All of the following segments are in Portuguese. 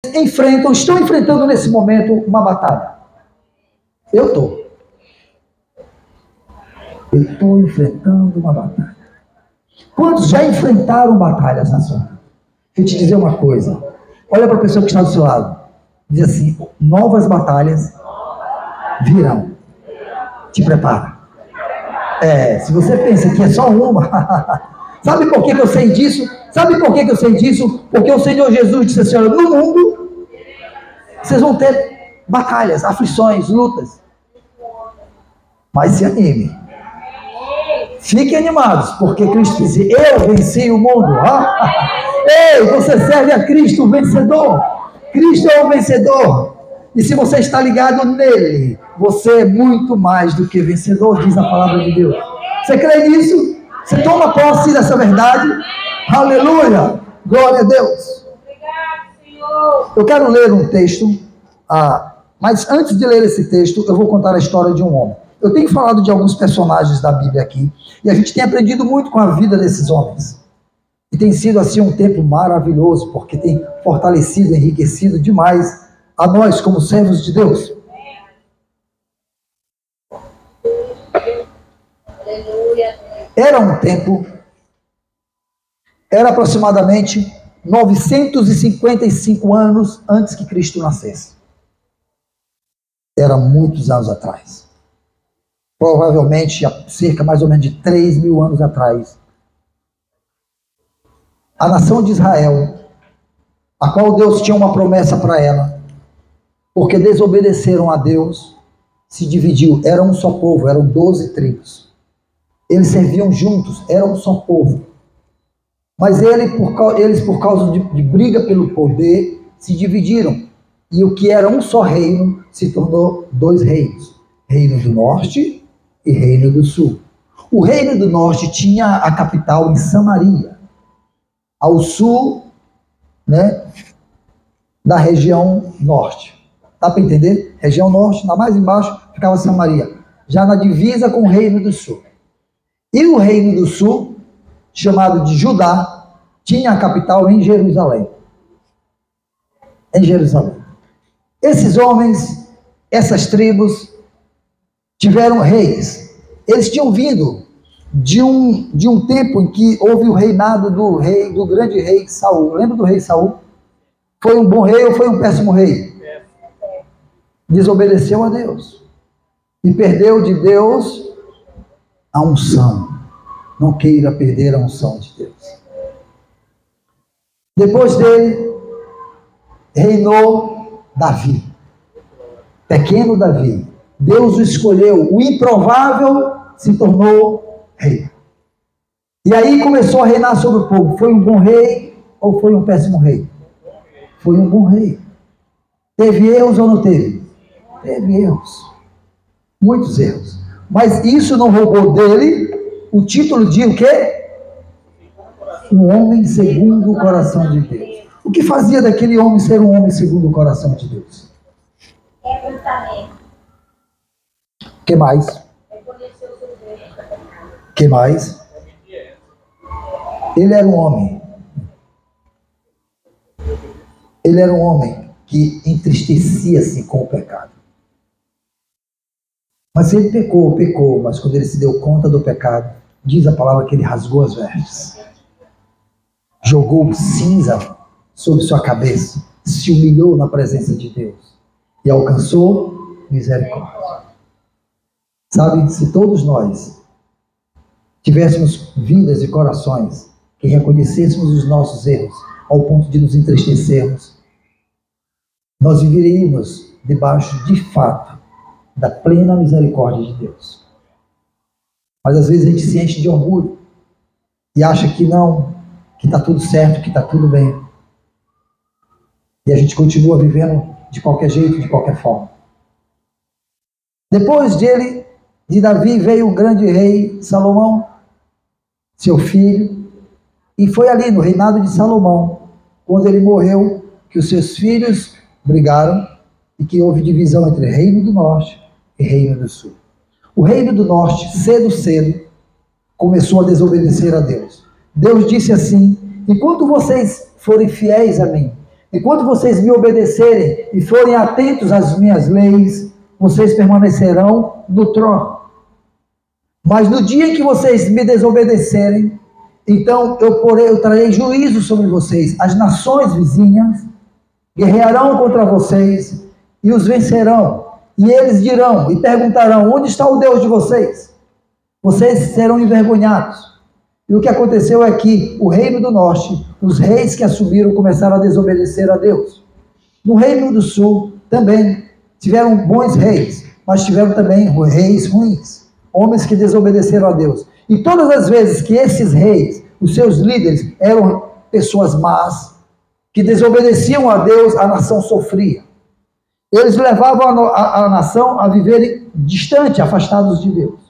estão enfrentando nesse momento uma batalha. Eu estou enfrentando uma batalha. Quantos já enfrentaram batalhas na sua vida? Deixa eu te dizer uma coisa. Olha para a pessoa que está do seu lado. Diz assim: novas batalhas virão. Te prepara. Se você pensa que é só uma. Sabe por que eu sei disso? Porque o Senhor Jesus disse assim: olha, no mundo vocês vão ter batalhas, aflições, lutas. Mas se anime. Fiquem animados, porque Cristo disse: eu venci o mundo. Ei, você serve a Cristo, o vencedor. Cristo é o vencedor. E se você está ligado nele, você é muito mais do que vencedor, diz a palavra de Deus. Você crê nisso? Você toma posse dessa verdade? Aleluia! Glória a Deus! Obrigado, Senhor. Eu quero ler um texto, mas antes de ler esse texto, eu vou contar a história de um homem. Eu tenho falado de alguns personagens da Bíblia aqui, e a gente tem aprendido muito com a vida desses homens. E tem sido assim um tempo maravilhoso, porque tem fortalecido, enriquecido demais a nós como servos de Deus. Era um tempo, era aproximadamente 955 anos antes que Cristo nascesse. Era muitos anos atrás. Provavelmente há cerca mais ou menos de 3.000 anos atrás. A nação de Israel, a qual Deus tinha uma promessa para ela, porque desobedeceram a Deus, se dividiu. Era um só povo, eram 12 tribos. Eles serviam juntos, era um só povo. Mas eles, por causa de briga pelo poder, se dividiram. E o que era um só reino, se tornou 2 reinos. Reino do Norte e Reino do Sul. O Reino do Norte tinha a capital em Samaria. Ao sul, da região norte. Dá para entender? Região norte, na mais embaixo, ficava Samaria. Já na divisa com o Reino do Sul. E o Reino do Sul, chamado de Judá, tinha a capital em Jerusalém. Em Jerusalém. Esses homens, essas tribos, tiveram reis. Eles tinham vindo de um tempo em que houve o reinado do grande rei Saul. Lembra do rei Saul? Foi um bom rei ou foi um péssimo rei? Desobedeceu a Deus. E perdeu de Deus a unção. Não queira perder a unção de Deus. Depois dele, reinou Davi. Pequeno Davi. Deus o escolheu. O improvável se tornou rei. E aí começou a reinar sobre o povo. Foi um bom rei ou foi um péssimo rei? Foi um bom rei. Teve erros ou não teve? Teve erros. Muitos erros. Mas isso não roubou dele o título de o quê? Um homem segundo o coração de Deus. O que fazia daquele homem ser um homem segundo o coração de Deus? O que mais? O que mais? Ele era um homem. Ele era um homem que entristecia-se com o pecado. Mas ele pecou, mas quando ele se deu conta do pecado, diz a palavra que ele rasgou as vestes, jogou cinza sobre sua cabeça, se humilhou na presença de Deus e alcançou misericórdia. Sabe, se todos nós tivéssemos vidas e corações que reconhecêssemos os nossos erros ao ponto de nos entristecermos, nós viveríamos debaixo de fato da plena misericórdia de Deus. Mas às vezes a gente se enche de orgulho e acha que não, que está tudo certo, que está tudo bem. E a gente continua vivendo de qualquer jeito, de qualquer forma. Depois de Davi veio o grande rei Salomão, seu filho, e foi ali no reinado de Salomão, quando ele morreu, que os seus filhos brigaram e que houve divisão entre Reino do Norte e Reino do Sul. O Reino do Norte, cedo, começou a desobedecer a Deus. Deus disse assim: enquanto vocês forem fiéis a mim, enquanto vocês me obedecerem e forem atentos às minhas leis, vocês permanecerão no trono. Mas no dia em que vocês me desobedecerem, então eu trarei juízo sobre vocês. As nações vizinhas guerrearão contra vocês e os vencerão. E eles dirão e perguntarão: onde está o Deus de vocês? Vocês serão envergonhados. E o que aconteceu é que o reino do norte, os reis que assumiram, começaram a desobedecer a Deus. No reino do sul também tiveram bons reis, mas tiveram também reis ruins, homens que desobedeceram a Deus. E todas as vezes que esses reis, os seus líderes, eram pessoas más, que desobedeciam a Deus, a nação sofria. Eles levavam a nação a viverem distante, afastados de Deus.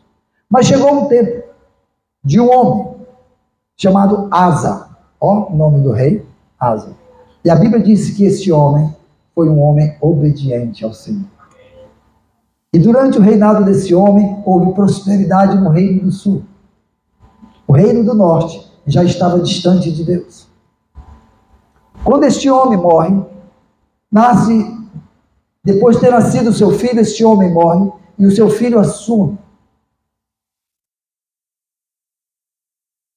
Mas chegou um tempo de um homem chamado Asa. Ó, o nome do rei, Asa. E a Bíblia diz que esse homem foi um homem obediente ao Senhor. E durante o reinado desse homem, houve prosperidade no reino do sul. O reino do norte já estava distante de Deus. Quando este homem morre, depois de ter nascido o seu filho, este homem morre, e o seu filho assume.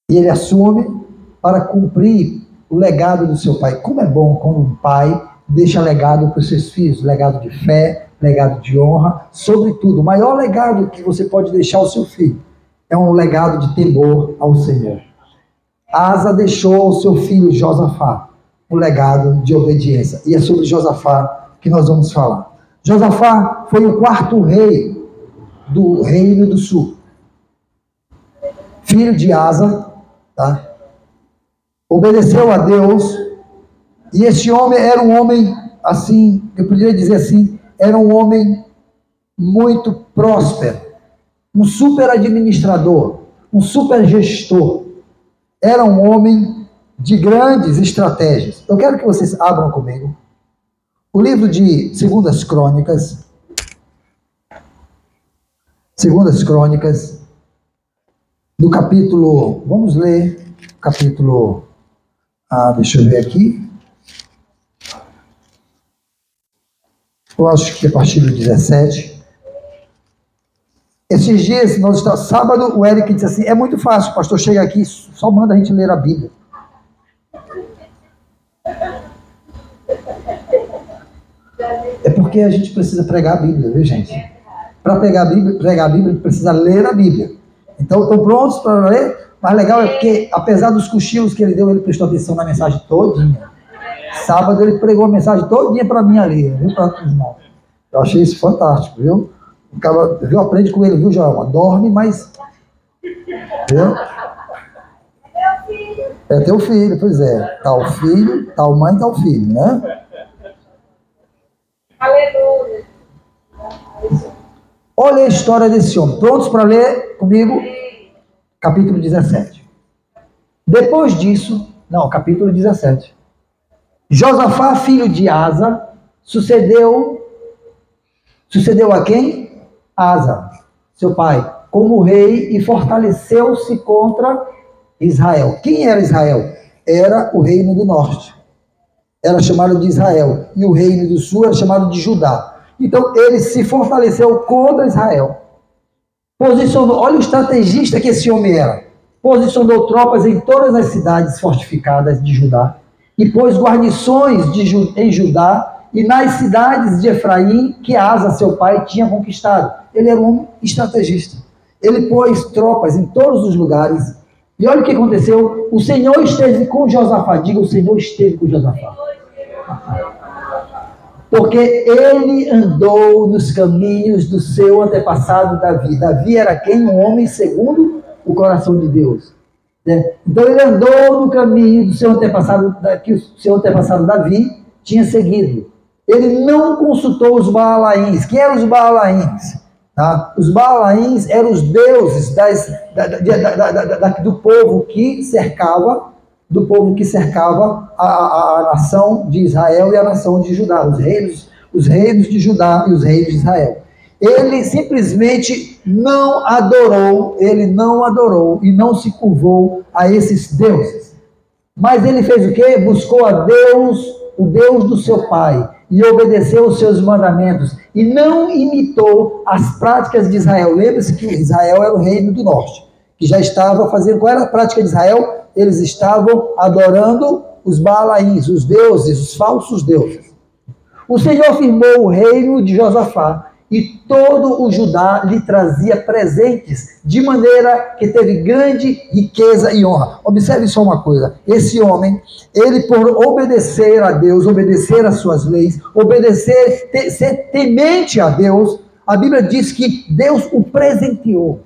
E ele assume para cumprir o legado do seu pai. Como é bom quando um pai deixa legado para os seus filhos, legado de fé, legado de honra, sobretudo, o maior legado que você pode deixar ao seu filho é um legado de temor ao Senhor. Asa deixou ao seu filho Josafá um legado de obediência, e é sobre Josafá que nós vamos falar. Josafá foi o quarto rei do reino do sul, filho de Asa, tá? Obedeceu a Deus, e este homem era um homem, assim, eu poderia dizer assim, era um homem muito próspero, um super administrador, um super gestor, era um homem de grandes estratégias. Eu quero que vocês abram comigo o livro de 2 Crônicas, no capítulo, vamos ler, capítulo, deixa eu ver aqui, eu acho que a partir do 17, esses dias, sábado, o Eric disse assim, é muito fácil, o pastor chega aqui, só manda a gente ler a Bíblia. É porque a gente precisa pregar a Bíblia, viu, gente? Para pregar a Bíblia, precisa ler a Bíblia. Então, estão prontos para ler? Mas legal é porque, apesar dos cochilos que ele deu, ele prestou atenção na mensagem todinha. Sábado ele pregou a mensagem todinha para mim ali, viu, para os irmãos. Eu achei isso fantástico, viu? O cara, viu, aprende com ele, viu, Joelma? Dorme, mas... Viu? É teu filho, pois é. Tal filho, tal mãe, tal filho, né? Aleluia. Olha a história desse homem. Prontos para ler comigo? Capítulo 17. Depois disso, capítulo 17. Josafá, filho de Asa, sucedeu a quem? Asa, seu pai, como rei, e fortaleceu-se contra Israel. Quem era Israel? Era o reino do norte. Era chamado de Israel. E o reino do sul era chamado de Judá. Então ele se fortaleceu contra Israel. Olha o estrategista que esse homem era. Posicionou tropas em todas as cidades fortificadas de Judá. E pôs guarnições em Judá e nas cidades de Efraim, que Asa, seu pai, tinha conquistado. Ele era um homem estrategista. Ele pôs tropas em todos os lugares. E olha o que aconteceu. O Senhor esteve com Josafá. Diga, o Senhor esteve com Josafá. Porque ele andou nos caminhos do seu antepassado Davi. Davi era quem? Um homem segundo o coração de Deus. Né? Então ele andou no caminho do seu antepassado, que o seu antepassado Davi tinha seguido. Ele não consultou os Baalaíns. Quem eram os Baalaíns? Tá? Os Baalaíns eram os deuses do povo que cercava a nação de Israel e a nação de Judá, os reinos de Judá e os reinos de Israel. Ele simplesmente não adorou e não se curvou a esses deuses. Mas ele fez o quê? Buscou a Deus o Deus do seu pai e obedeceu os seus mandamentos e não imitou as práticas de Israel. Lembre-se que Israel era o reino do norte, que já estava fazendo... Qual era a prática de Israel? Eles estavam adorando os Baalaíns, os deuses, os falsos deuses. O Senhor firmou o reino de Josafá e todo o Judá lhe trazia presentes, de maneira que teve grande riqueza e honra. Observe só uma coisa, esse homem, ele por obedecer a Deus, obedecer às suas leis, obedecer, ser temente a Deus, a Bíblia diz que Deus o presenteou.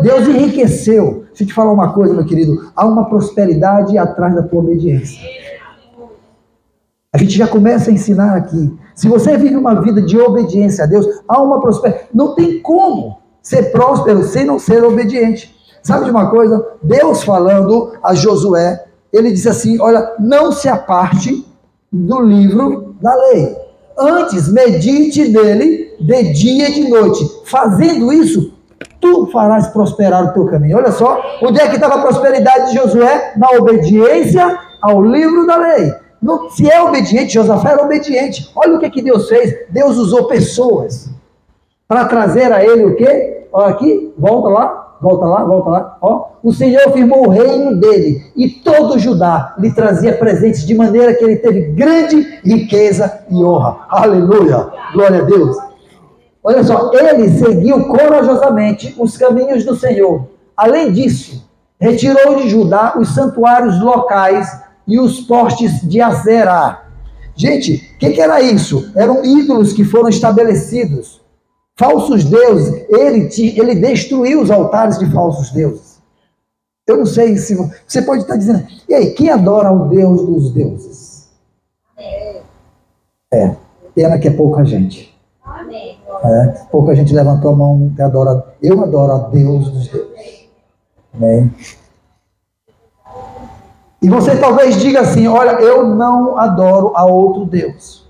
Deus enriqueceu. Deixa eu te falar uma coisa, meu querido, há uma prosperidade atrás da tua obediência. A gente já começa a ensinar aqui. Se você vive uma vida de obediência a Deus, há uma prosperidade. Não tem como ser próspero sem não ser obediente. Sabe de uma coisa? Deus falando a Josué, ele disse assim, olha, não se aparte do livro da lei. Antes, medite nele de dia e de noite. Fazendo isso, tu farás prosperar o teu caminho. Olha só, onde é que estava a prosperidade de Josué? Na obediência ao livro da lei. Não, se é obediente, Josafá era obediente. Olha o que Deus fez. Deus usou pessoas para trazer a ele o quê? Olha aqui, volta lá. Ó, o Senhor firmou o reino dele e todo Judá lhe trazia presentes, de maneira que ele teve grande riqueza e honra. Aleluia, glória a Deus. Olha só, ele seguiu corajosamente os caminhos do Senhor. Além disso, retirou de Judá os santuários locais e os postes de Azerá. Gente, o que era isso? Eram ídolos que foram estabelecidos. Falsos deuses. Ele destruiu os altares de falsos deuses. Eu não sei se... Você pode estar dizendo... E aí, quem adora o Deus dos deuses? Pena que é pouca gente. Pouca gente levantou a mão e adora. Eu adoro a Deus dos deuses. Amém. E você talvez diga assim, olha, eu não adoro a outro Deus.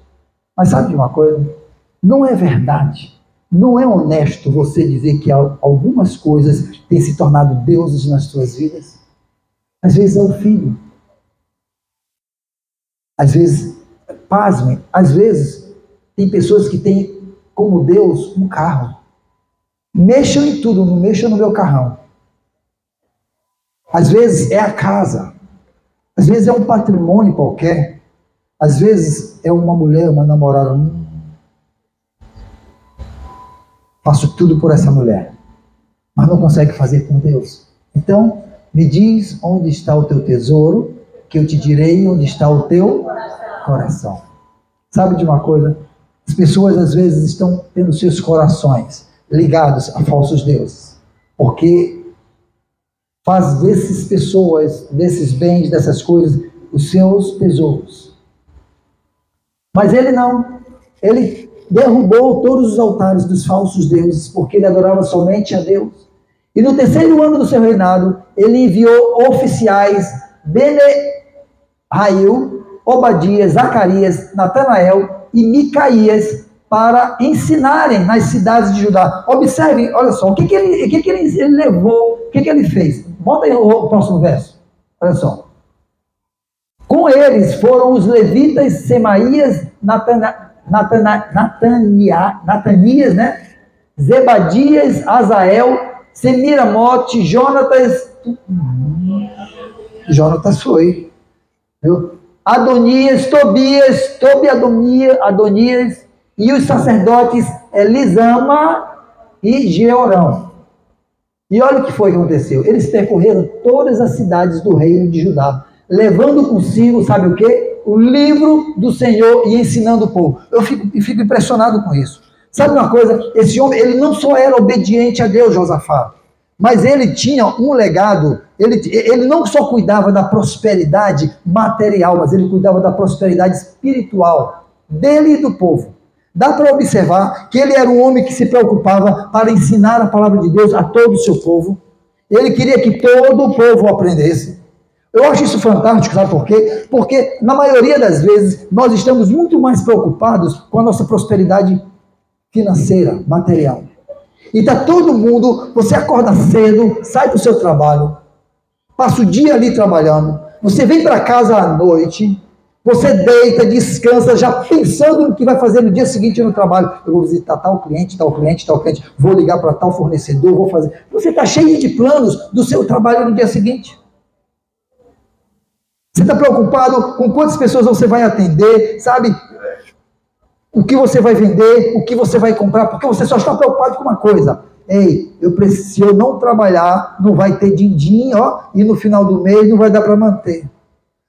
Mas sabe de uma coisa? Não é verdade. Não é honesto você dizer que algumas coisas têm se tornado deuses nas suas vidas. Às vezes é o filho. Às vezes, pasmem, às vezes tem pessoas que têm como Deus um carro. Mexam em tudo, não mexam no meu carrão. Às vezes é a casa. Às vezes é um patrimônio qualquer. Às vezes é uma mulher, uma namorada. Faço tudo por essa mulher. Mas não consegue fazer com Deus. Então, me diz onde está o teu tesouro, que eu te direi onde está o teu coração. Sabe de uma coisa? As pessoas às vezes estão tendo seus corações ligados a falsos deuses. Porque faz dessas pessoas, desses bens, dessas coisas, os seus tesouros. Mas ele não. Ele derrubou todos os altares dos falsos deuses, porque ele adorava somente a Deus. E no terceiro ano do seu reinado, ele enviou oficiais, Benaia, Obadias, Zacarias, Natanael e Micaías, para ensinarem nas cidades de Judá. Observe, olha só, o que ele levou, o que ele fez? Bota aí o próximo verso. Olha só. Com eles foram os levitas Semaías, Natanias, né? Zebadias, Azael, Semiramote, Jonatas. Jonatas foi. Viu? Adonias, Adonias, e os sacerdotes Elisama e Jeorão. E olha o que foi que aconteceu. Eles percorreram todas as cidades do reino de Judá, levando consigo, sabe o quê? O livro do Senhor e ensinando o povo. Eu fico impressionado com isso. Sabe uma coisa? Esse homem, ele não só era obediente a Deus, Josafá, mas ele tinha um legado. Ele não só cuidava da prosperidade material, mas ele cuidava da prosperidade espiritual dele e do povo. Dá para observar que ele era um homem que se preocupava para ensinar a palavra de Deus a todo o seu povo. Ele queria que todo o povo aprendesse. Eu acho isso fantástico, sabe por quê? Porque na maioria das vezes nós estamos muito mais preocupados com a nossa prosperidade financeira, material. E está todo mundo, você acorda cedo, sai do seu trabalho, passa o dia ali trabalhando, você vem para casa à noite, Você deita, descansa, já pensando no que vai fazer no dia seguinte no trabalho. Eu vou visitar tal cliente, tal cliente, tal cliente, vou ligar para tal fornecedor, vou fazer. Você está cheio de planos do seu trabalho no dia seguinte. Você está preocupado com quantas pessoas você vai atender, sabe? O que você vai vender, o que você vai comprar, porque você só está preocupado com uma coisa. Ei, se eu não trabalhar, não vai ter din-din, ó, e no final do mês não vai dar para manter.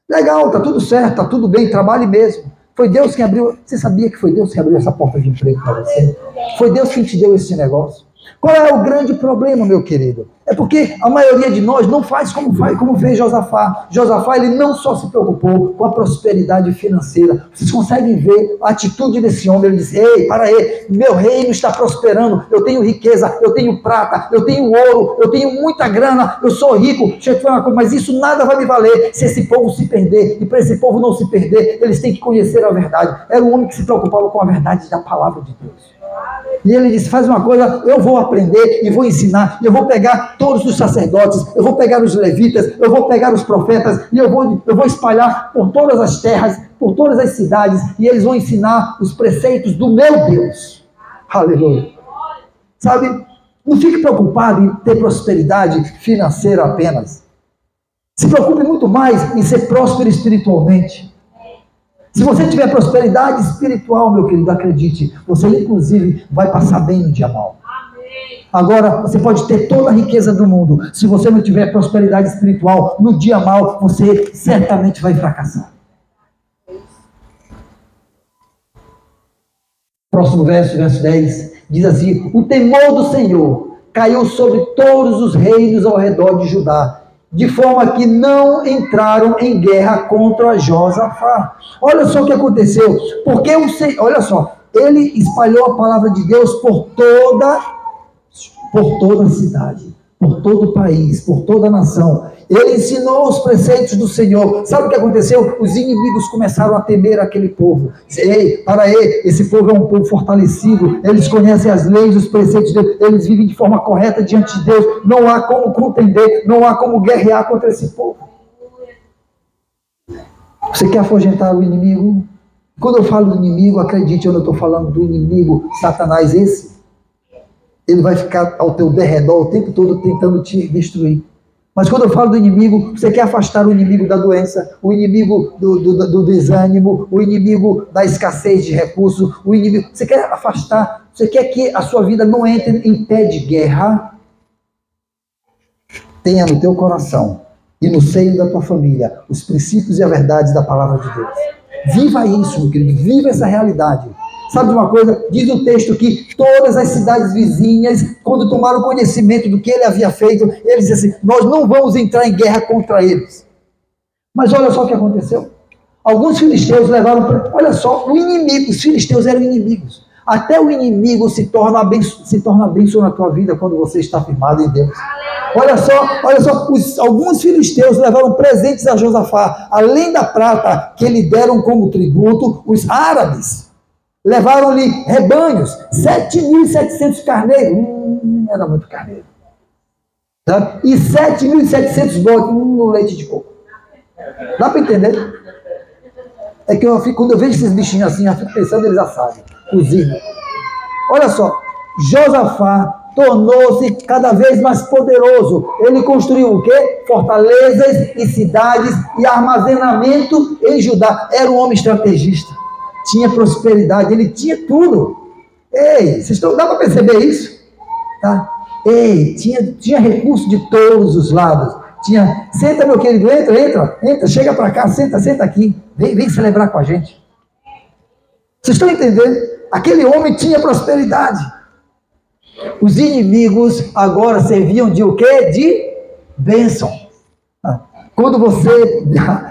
Legal, tá tudo certo, tá tudo bem, trabalhe mesmo. Foi Deus quem abriu, você sabia que foi Deus que abriu essa porta de emprego para você? Foi Deus quem te deu esse negócio. Qual é o grande problema, meu querido? É porque a maioria de nós não faz como fez Josafá. Josafá, ele não só se preocupou com a prosperidade financeira. Vocês conseguem ver a atitude desse homem. Ele disse, ei, para aí, meu reino está prosperando, eu tenho riqueza, eu tenho prata, eu tenho ouro, eu tenho muita grana, eu sou rico. Deixa eu te falar uma coisa, mas isso nada vai me valer se esse povo se perder. E para esse povo não se perder, eles têm que conhecer a verdade. Era um homem que se preocupava com a verdade da palavra de Deus. E ele disse, faz uma coisa, eu vou aprender e vou ensinar, eu vou pegar todos os sacerdotes, eu vou pegar os levitas, eu vou pegar os profetas, e eu vou espalhar por todas as terras, por todas as cidades, e eles vão ensinar os preceitos do meu Deus. Aleluia. Sabe, não fique preocupado em ter prosperidade financeira apenas. Se preocupe muito mais em ser próspero espiritualmente. Se você tiver prosperidade espiritual, meu querido, acredite, você inclusive vai passar bem no dia mal. Agora, você pode ter toda a riqueza do mundo. Se você não tiver prosperidade espiritual, no dia mal, você certamente vai fracassar. Próximo verso 10, diz assim, o temor do Senhor caiu sobre todos os reinos ao redor de Judá, de forma que não entraram em guerra contra Josafá. Olha só o que aconteceu, porque olha só, ele espalhou a palavra de Deus por toda a cidade, por todo o país, por toda a nação. Ele ensinou os preceitos do Senhor. Sabe o que aconteceu? Os inimigos começaram a temer aquele povo. Ei, para aí, esse povo é um povo fortalecido, eles conhecem as leis, os preceitos de Deus, eles vivem de forma correta diante de Deus, não há como contender, não há como guerrear contra esse povo. Você quer afugentar o inimigo? Quando eu falo do inimigo, acredite, eu não estou falando do inimigo Satanás esse. Ele vai ficar ao teu derredor o tempo todo tentando te destruir. Mas quando eu falo do inimigo, você quer afastar o inimigo da doença, o inimigo do desânimo, o inimigo da escassez de recursos, o inimigo, você quer afastar, você quer que a sua vida não entre em pé de guerra? Tenha no teu coração e no seio da tua família os princípios e a verdade da palavra de Deus. Viva isso, meu querido, viva essa realidade. Sabe de uma coisa? Diz o texto que todas as cidades vizinhas, quando tomaram conhecimento do que ele havia feito, eles disseram assim, nós não vamos entrar em guerra contra eles. Mas olha só o que aconteceu. Alguns filisteus levaram, olha só, o inimigo, os filisteus eram inimigos. Até o inimigo se torna bênção na tua vida quando você está firmado em Deus. Olha só, alguns filisteus levaram presentes a Josafá, além da prata que lhe deram como tributo, os árabes levaram-lhe rebanhos, 7.700 carneiros, era muito carneiro, tá? E 7.700 bodes, no leite de coco. Dá para entender? É que quando eu vejo esses bichinhos assim, eu fico pensando, eles assagem, cozinham. Olha só, Josafá tornou-se cada vez mais poderoso. Ele construiu o quê? Fortalezas e cidades e armazenamento em Judá. Era um homem estrategista. Tinha prosperidade, ele tinha tudo. Ei, dá para perceber isso? Tá? Ei, tinha recurso de todos os lados. Senta, meu querido, entra, chega para cá, senta aqui, vem celebrar com a gente. Vocês estão entendendo? Aquele homem tinha prosperidade. Os inimigos agora serviam de o quê? De bênção. Quando você,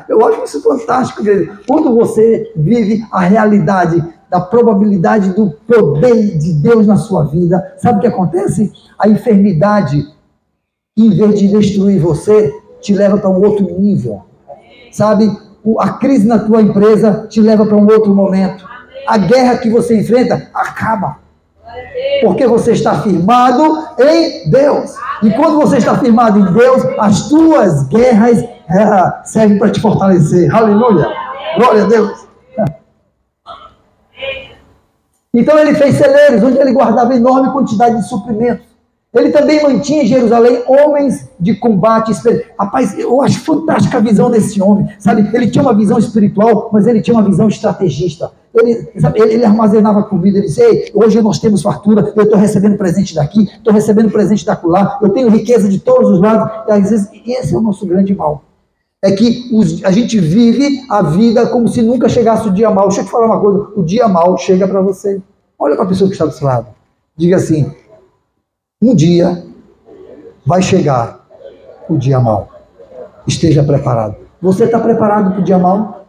eu acho isso fantástico, quando você vive a realidade da probabilidade do poder de Deus na sua vida, sabe o que acontece? A enfermidade, em vez de destruir você, te leva para um outro nível, sabe? A crise na tua empresa te leva para um outro momento, a guerra que você enfrenta acaba, porque você está firmado em Deus. E quando você está firmado em Deus, as tuas guerras servem para te fortalecer. Aleluia! Glória a Deus. Então ele fez celeiros, onde ele guardava enorme quantidade de suprimentos. Ele também mantinha em Jerusalém homens de combate. Rapaz, eu acho fantástica a visão desse homem, sabe? Ele tinha uma visão espiritual, mas ele tinha uma visão estrategista. Ele armazenava comida, ele disse, ei, hoje nós temos fartura, eu estou recebendo presente daqui, estou recebendo presente da acolá, eu tenho riqueza de todos os lados. E às vezes, esse é o nosso grande mal. É que a gente vive a vida como se nunca chegasse o dia mal. Deixa eu te falar uma coisa, o dia mal chega para você. Olha para a pessoa que está do seu lado. Diga assim, um dia vai chegar o dia mau. Esteja preparado. Você está preparado para o dia mau?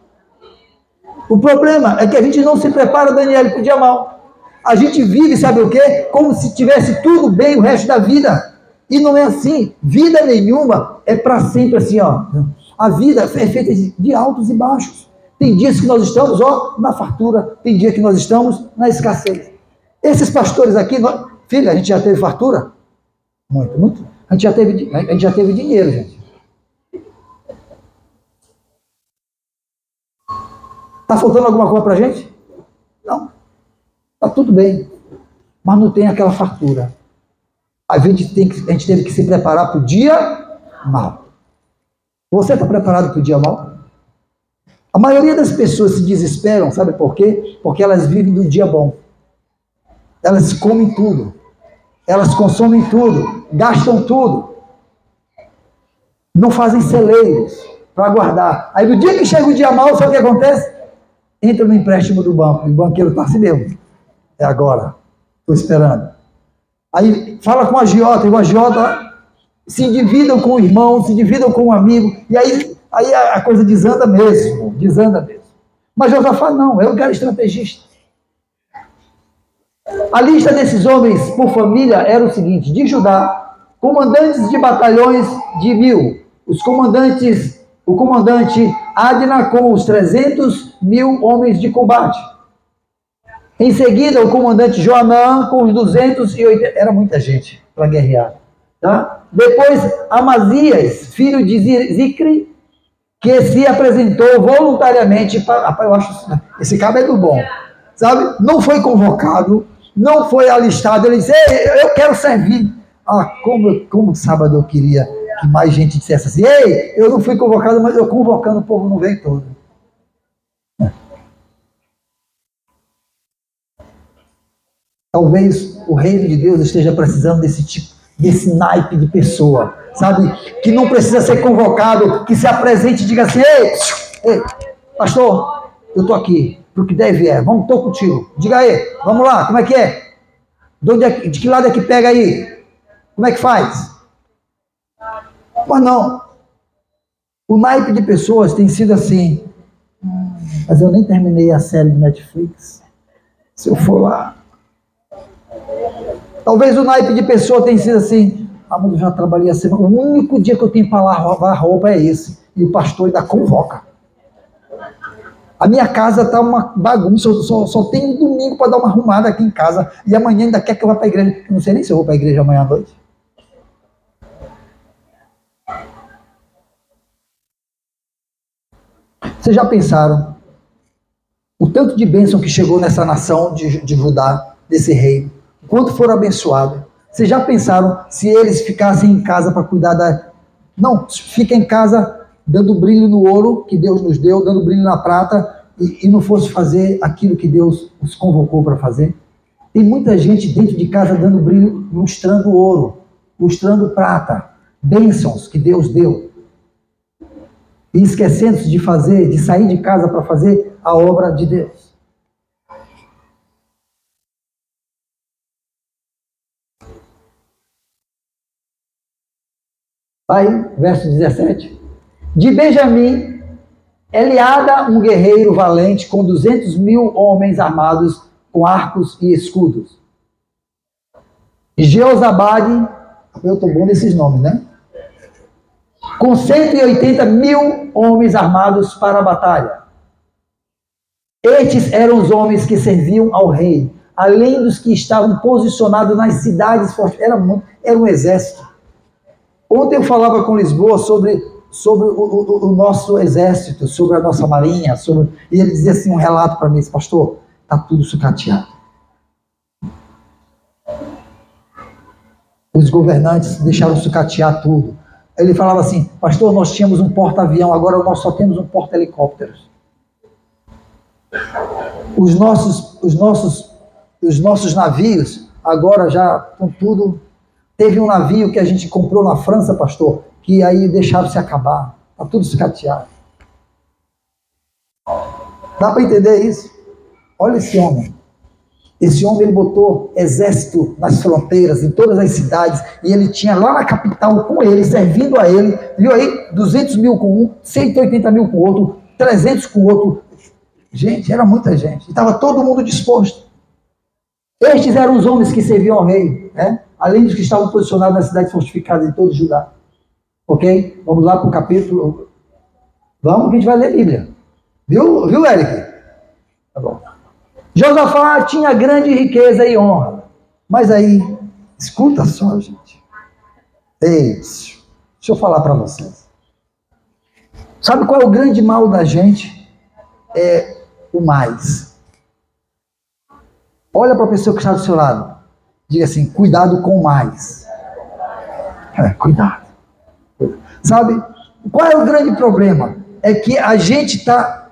O problema é que a gente não se prepara, Daniel, para o dia mau. A gente vive, sabe o quê? Como se tivesse tudo bem o resto da vida. E não é assim. Vida nenhuma é para sempre assim, ó. A vida é feita de altos e baixos. Tem dias que nós estamos, ó, na fartura. Tem dia que nós estamos na escassez. Esses pastores aqui, filha, a gente já teve fartura? Muito, muito. A gente já teve dinheiro, gente. Está faltando alguma coisa para a gente? Não. Está tudo bem. Mas não tem aquela fartura. A gente teve que se preparar para o dia mau. Você está preparado para o dia mau? A maioria das pessoas se desesperam, sabe por quê? Porque elas vivem do dia bom. Elas comem tudo. Elas consomem tudo. Gastam tudo. Não fazem celeiros para guardar. Aí no dia que chega o dia mau, sabe o que acontece? Entra no empréstimo do banco. O banqueiro está assim mesmo. É agora. Estou esperando. Aí fala com o agiota. E o agiota se endividam com o irmão, se endividam com um amigo. E aí a coisa desanda mesmo. Desanda mesmo. Mas Josafá não. É um cara estrategista. A lista desses homens por família era o seguinte: de Judá, comandantes de batalhões de 1.000, o comandante Adna com os 300.000 homens de combate. Em seguida, o comandante Joanã com os 280, era muita gente para guerrear. Tá? Depois, Amazias, filho de Zicri, que se apresentou voluntariamente para... Rapaz, eu acho esse cara é do bom. Sabe? Não foi convocado, não foi alistado. Ele disse, ei, eu quero servir. Ah, como sábado eu queria que mais gente dissesse assim, ei, eu não fui convocado, mas eu convocando o povo não vem todo. Talvez o reino de Deus esteja precisando desse naipe de pessoa, sabe? Que não precisa ser convocado, que se apresente e diga assim, ei, pastor, eu estou aqui, para o que deve vamos, estou contigo. Diga aí, vamos lá, como é que é? De que lado é que pega aí? Como é que faz? Mas não. O naipe de pessoas tem sido assim. Mas eu nem terminei a série de Netflix. Se eu for lá. Talvez o naipe de pessoa tenha sido assim. Ah, mas eu já trabalhei a semana. O único dia que eu tenho para lavar roupa é esse. E o pastor ainda convoca. A minha casa está uma bagunça. Eu só tenho domingo para dar uma arrumada aqui em casa. E amanhã ainda quer que eu vá para a igreja. Eu não sei nem se eu vou para a igreja amanhã à noite. Vocês já pensaram o tanto de bênção que chegou nessa nação de Judá, desse rei, quanto foram abençoados? Vocês já pensaram se eles ficassem em casa para cuidar da... Não, fica em casa dando brilho no ouro que Deus nos deu, dando brilho na prata, e não fosse fazer aquilo que Deus os convocou para fazer? Tem muita gente dentro de casa dando brilho, lustrando ouro, lustrando prata, bênçãos que Deus deu. E esquecendo-se de sair de casa para fazer a obra de Deus. Aí, verso 17. De Benjamim, Eliada, um guerreiro valente, com 200.000 homens armados, com arcos e escudos. E Jeozabade, eu estou bom nesses nomes, né? Com 180.000 homens armados para a batalha. Estes eram os homens que serviam ao rei, além dos que estavam posicionados nas cidades fortes. Era um exército. Ontem eu falava com Lisboa sobre sobre o nosso exército, sobre a nossa marinha, e ele dizia assim, um relato para mim, pastor, está tudo sucateado. Os governantes deixaram sucatear tudo. Ele falava assim, pastor, nós tínhamos um porta-avião, agora nós só temos um porta-helicópteros. Os nossos navios, agora já com tudo... Teve um navio que a gente comprou na França, pastor, que aí deixaram se acabar. Está tudo sucateado. Dá para entender isso? Olha esse homem. Esse homem, ele botou exército nas fronteiras, em todas as cidades, e ele tinha lá na capital com ele, servindo a ele, viu aí? 200 mil com um, 180 mil com o outro, 300 com o outro. Gente, era muita gente. E estava todo mundo disposto. Estes eram os homens que serviam ao rei, né? Além dos que estavam posicionados nas cidades fortificadas de todo Judá. Ok? Vamos lá para o capítulo. Vamos que a gente vai ler a Bíblia. Viu, Eric? Tá bom. Josafá tinha grande riqueza e honra. Mas aí, escuta só, gente. Ei, deixa eu falar para vocês. Sabe qual é o grande mal da gente? É o mais. Olha para a pessoa que está do seu lado. Diga assim, cuidado com o mais. Cuidado. Sabe? Qual é o grande problema? É que a gente está...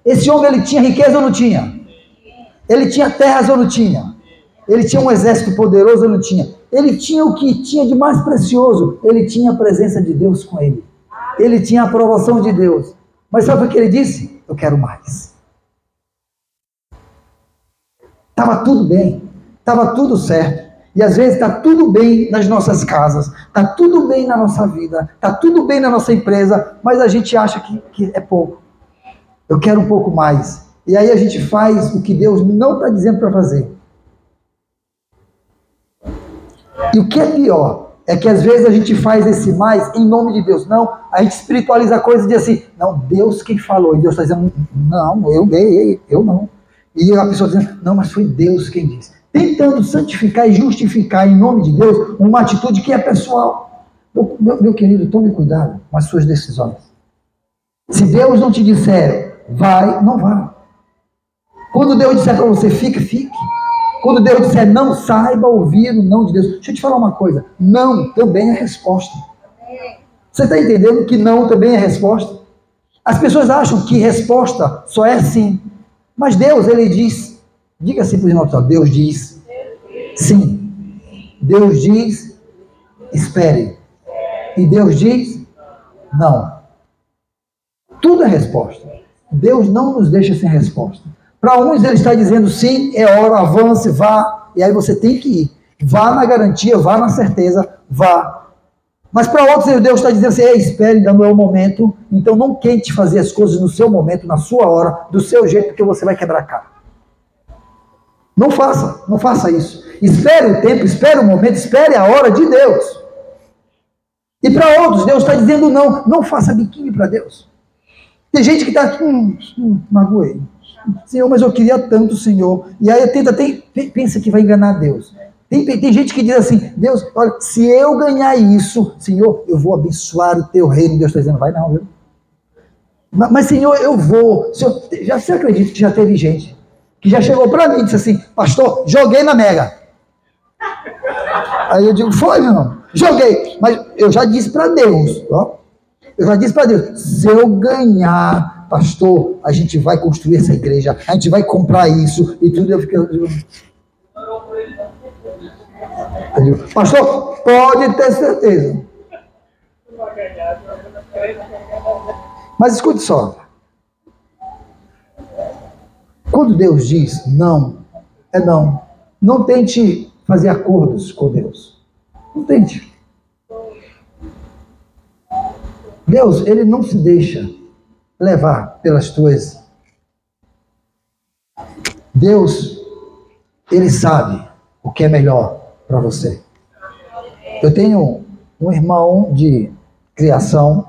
Esse homem, ele tinha riqueza ou não tinha? Ele tinha terras ou não tinha? Ele tinha um exército poderoso ou não tinha? Ele tinha o que tinha de mais precioso. Ele tinha a presença de Deus com ele. Ele tinha a aprovação de Deus. Mas sabe o que ele disse? Eu quero mais. Estava tudo bem. Estava tudo certo. E às vezes está tudo bem nas nossas casas. Está tudo bem na nossa vida. Está tudo bem na nossa empresa. Mas a gente acha que é pouco. Eu quero um pouco mais. E aí a gente faz o que Deus não está dizendo para fazer. E o que é pior é que às vezes a gente faz esse mais em nome de Deus. Não, a gente espiritualiza a coisa e diz assim, não, Deus quem falou. E Deus está dizendo, não, eu não. E a pessoa dizendo, não, mas foi Deus quem disse. Tentando santificar e justificar em nome de Deus uma atitude que é pessoal. Meu querido, tome cuidado com as suas decisões. Se Deus não te disser, vai, não vá. Quando Deus disser para você, fique. Quando Deus disser não, saiba ouvir o não de Deus. Deixa eu te falar uma coisa. Não também é resposta. Você está entendendo que não também é resposta? As pessoas acham que resposta só é sim. Mas Deus, ele diz, diga assim para o irmão, Deus diz sim. Deus diz espere. E Deus diz não. Tudo é resposta. Deus não nos deixa sem resposta. Para uns ele está dizendo sim, é hora, avance, vá, e aí você tem que ir. Vá na garantia, vá na certeza, vá. Mas para outros Deus está dizendo assim, espere, ainda não é o momento, então não tente fazer as coisas no seu momento, na sua hora, do seu jeito, porque você vai quebrar a cara. Não faça isso. Espere o tempo, espere o momento, espere a hora de Deus. E para outros Deus está dizendo não faça biquinho para Deus. Tem gente que está, magoei. Senhor, mas eu queria tanto, Senhor. E aí pensa que vai enganar Deus. Tem gente que diz assim, Deus, olha, se eu ganhar isso, Senhor, eu vou abençoar o teu reino. Deus está dizendo, vai não, viu? Mas Senhor, eu vou. Senhor, você acredita que já teve gente que já chegou para mim e disse assim, pastor, joguei na Mega. Aí eu digo, foi, meu irmão, joguei. Mas eu já disse para Deus, ó. Eu já disse para Deus, se eu ganhar, pastor, a gente vai construir essa igreja, a gente vai comprar isso e tudo. Eu digo, pastor, pode ter certeza. Mas escute só. Quando Deus diz não, é não. Não tente fazer acordos com Deus. Não tente. Deus, ele não se deixa levar pelas tuas. Deus, ele sabe o que é melhor para você. Eu tenho um irmão de criação.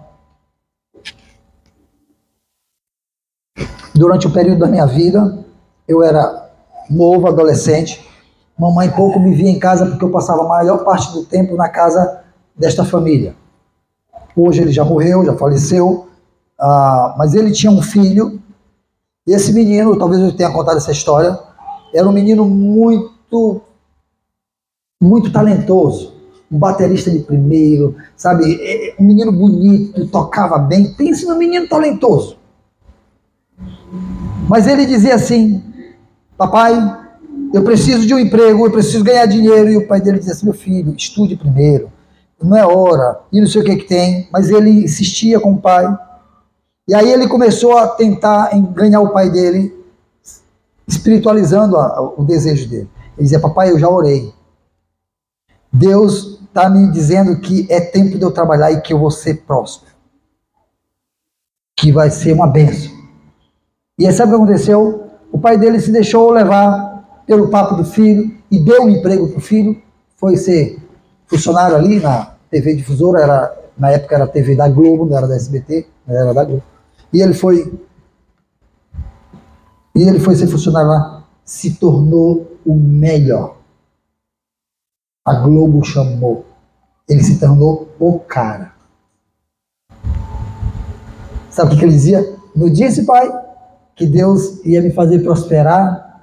Durante o período da minha vida, eu era novo, adolescente. Mamãe pouco me via em casa porque eu passava a maior parte do tempo na casa desta família. Hoje ele já morreu, já faleceu, mas ele tinha um filho. E esse menino, talvez eu tenha contado essa história, era um menino muito, muito talentoso. Um baterista de primeiro, sabe? Um menino bonito, tocava bem. Pense num menino talentoso. Mas ele dizia assim: papai, eu preciso de um emprego, eu preciso ganhar dinheiro. E o pai dele dizia assim: meu filho, estude primeiro, não é hora, e não sei o que tem. Mas ele insistia com o pai. E aí ele começou a tentar ganhar o pai dele, espiritualizando o desejo dele. Ele dizia: papai, eu já orei. Deus está me dizendo que é tempo de eu trabalhar e que eu vou ser próspero, que vai ser uma bênção. E aí sabe o que aconteceu? O pai dele se deixou levar pelo papo do filho e deu um emprego para o filho. Foi ser funcionário ali na TV Difusora, na época era a TV da Globo, não era da SBT, era da Globo. E ele foi ser funcionário lá, se tornou o melhor. A Globo chamou. Ele se tornou o cara. Sabe o que ele dizia? No dia esse pai, que Deus ia me fazer prosperar.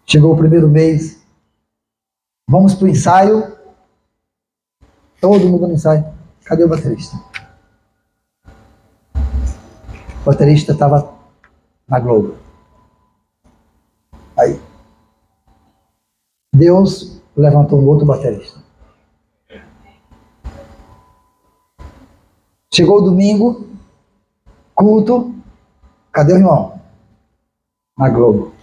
Chegou o primeiro mês. Vamos para o ensaio. Todo mundo no ensaio. Cadê o baterista? O baterista estava na Globo. Aí, Deus levantou um outro baterista. Chegou o domingo, culto. Cadê o irmão? Na Globo.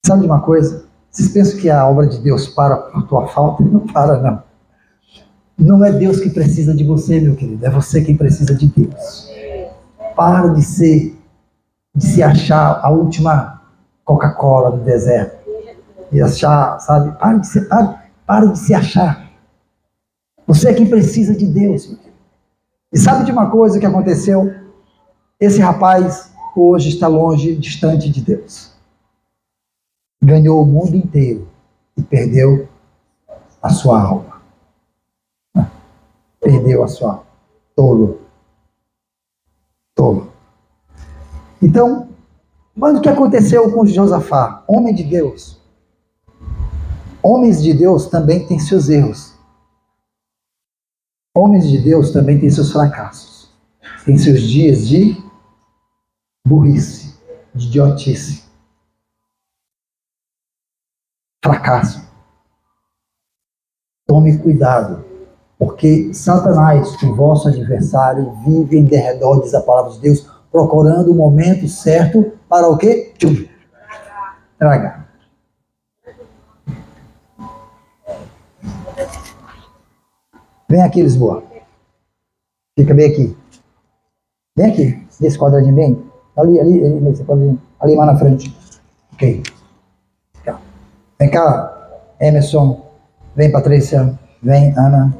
Sabe de uma coisa? Vocês pensam que a obra de Deus para por tua falta? Não para, não. Não é Deus que precisa de você, meu querido. É você quem precisa de Deus. Para de se achar a última Coca-Cola do deserto. E achar, sabe? Para de se achar. Você é quem precisa de Deus, meu querido. E sabe de uma coisa que aconteceu? Esse rapaz hoje está longe, distante de Deus. Ganhou o mundo inteiro e perdeu a sua alma. Perdeu a sua alma. Tolo. Tolo. Então, mas o que aconteceu com Josafá? Homem de Deus. Homens de Deus também têm seus erros. Homens de Deus também têm seus fracassos. Tem seus dias de burrice, de idiotice. Fracasso. Tome cuidado, porque Satanás, o vosso adversário, vive em derredor, diz a palavra de Deus, procurando o momento certo para o quê? Tragar. Vem aqui, Lisboa. Fica bem aqui. Vem aqui, nesse quadradinho bem. Ali, nesse quadradinho. Ali mais na frente. Ok. Vem cá, Emerson. Vem, Patrícia. Vem, Ana.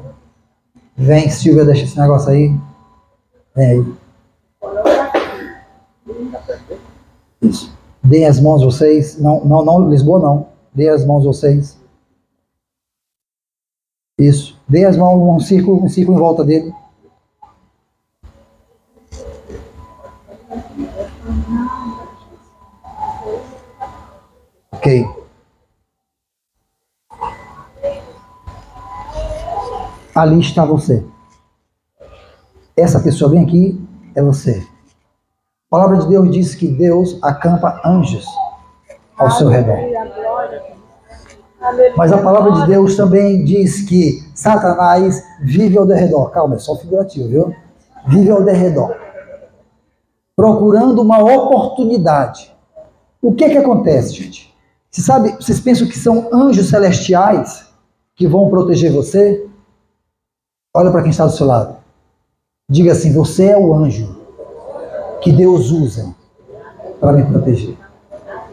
Vem, Silvia, deixa esse negócio aí. Vem aí. Isso. Deem as mãos vocês. Não, Lisboa não. Deem as mãos vocês. Isso. Deem as mãos, um círculo em volta dele. Ok. Ali está você. Essa pessoa bem aqui é você. A palavra de Deus diz que Deus acampa anjos ao seu redor. Mas a palavra de Deus também diz que Satanás vive ao derredor. Calma, é só figurativo, viu? Vive ao derredor. Procurando uma oportunidade. O que acontece, gente? Vocês pensam que são anjos celestiais que vão proteger você? Olha para quem está do seu lado. Diga assim: você é o anjo que Deus usa para me proteger.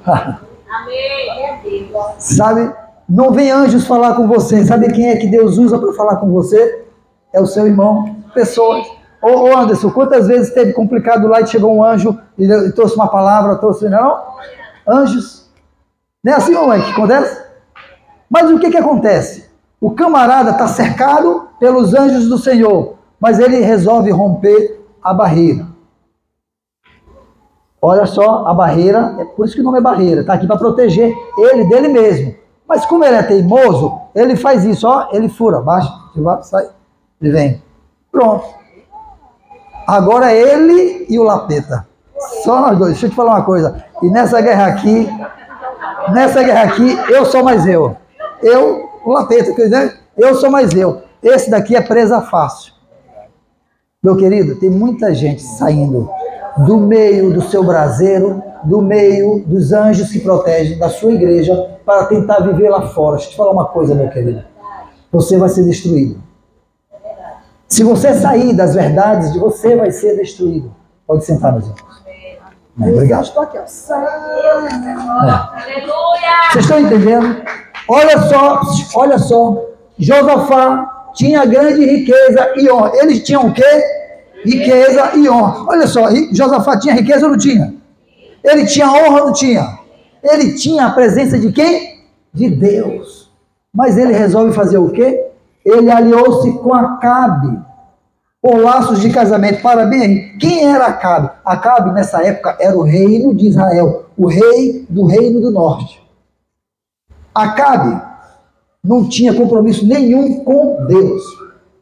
Amém. Sabe? Não vem anjos falar com você. Sabe quem é que Deus usa para falar com você? É o seu irmão. Pessoas. Ô Anderson, quantas vezes teve complicado lá e chegou um anjo e trouxe uma palavra, trouxe... Não? Anjos. Não é assim, mamãe, que acontece? Mas o que acontece? O camarada está cercado pelos anjos do Senhor, mas ele resolve romper a barreira. Olha só, a barreira, é por isso que o nome é barreira, está aqui para proteger ele dele mesmo. Mas como ele é teimoso, ele faz isso, ó, ele fura, baixa, sai, ele vem. Pronto. Agora é ele e o lapeta. Só nós dois. Deixa eu te falar uma coisa. E nessa guerra aqui, eu sou mais eu. Eu, o lapeta, quer dizer, eu sou mais eu. Esse daqui é presa fácil. Meu querido, tem muita gente saindo do meio do seu braseiro, do meio dos anjos que protegem da sua igreja, para tentar viver lá fora. Deixa eu te falar uma coisa, meu querido. Você vai ser destruído. Se você sair das verdades, você vai ser destruído. Pode sentar, meus irmãos. Obrigado. Estou aqui, ó. Vocês estão entendendo? Olha só. Josafá tinha grande riqueza e honra. Eles tinham o quê? Riqueza e honra. Olha só, Josafá tinha riqueza ou não tinha? Ele tinha honra ou não tinha? Ele tinha a presença de quem? De Deus. Mas ele resolve fazer o quê? Ele aliou-se com Acabe, por laços de casamento. Para bem, quem era Acabe? Acabe, nessa época, era o reino de Israel, o rei do reino do norte. Acabe não tinha compromisso nenhum com Deus.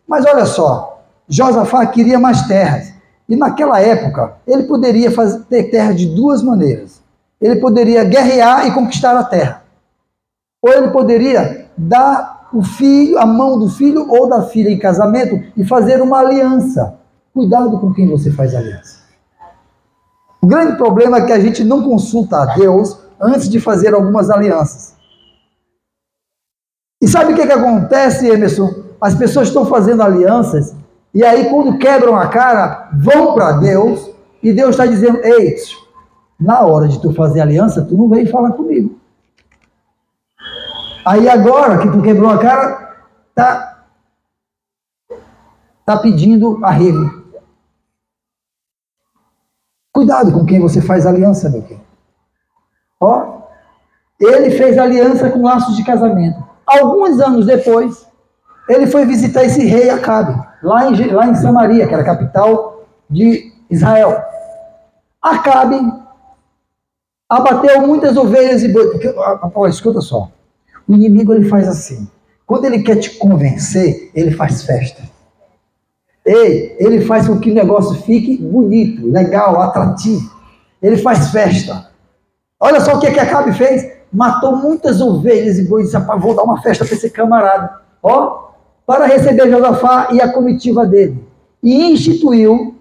Mas olha só, Josafá queria mais terras. E naquela época, ele poderia ter terra de duas maneiras. Ele poderia guerrear e conquistar a terra. Ou ele poderia dar o filho, a mão do filho ou da filha em casamento e fazer uma aliança. Cuidado com quem você faz aliança. O grande problema é que a gente não consulta a Deus antes de fazer algumas alianças. E sabe o que acontece, Emerson? As pessoas estão fazendo alianças e aí quando quebram a cara, vão para Deus e Deus está dizendo, ei, na hora de tu fazer aliança, tu não vem falar comigo. Aí agora que tu quebrou a cara, tá pedindo arrego. Cuidado com quem você faz aliança, meu querido. Ó, ele fez aliança com laços de casamento. Alguns anos depois, ele foi visitar esse rei Acabe, lá em Samaria, que era a capital de Israel. Acabe abateu muitas ovelhas e bois. Escuta só. O inimigo, ele faz assim. Quando ele quer te convencer, ele faz festa. Ele faz com que o negócio fique bonito, legal, atrativo. Ele faz festa. Olha só o que Acabe fez. Matou muitas ovelhas e bois e disse, vou dar uma festa para esse camarada. Ó, para receber Josafá e a comitiva dele. E insistiu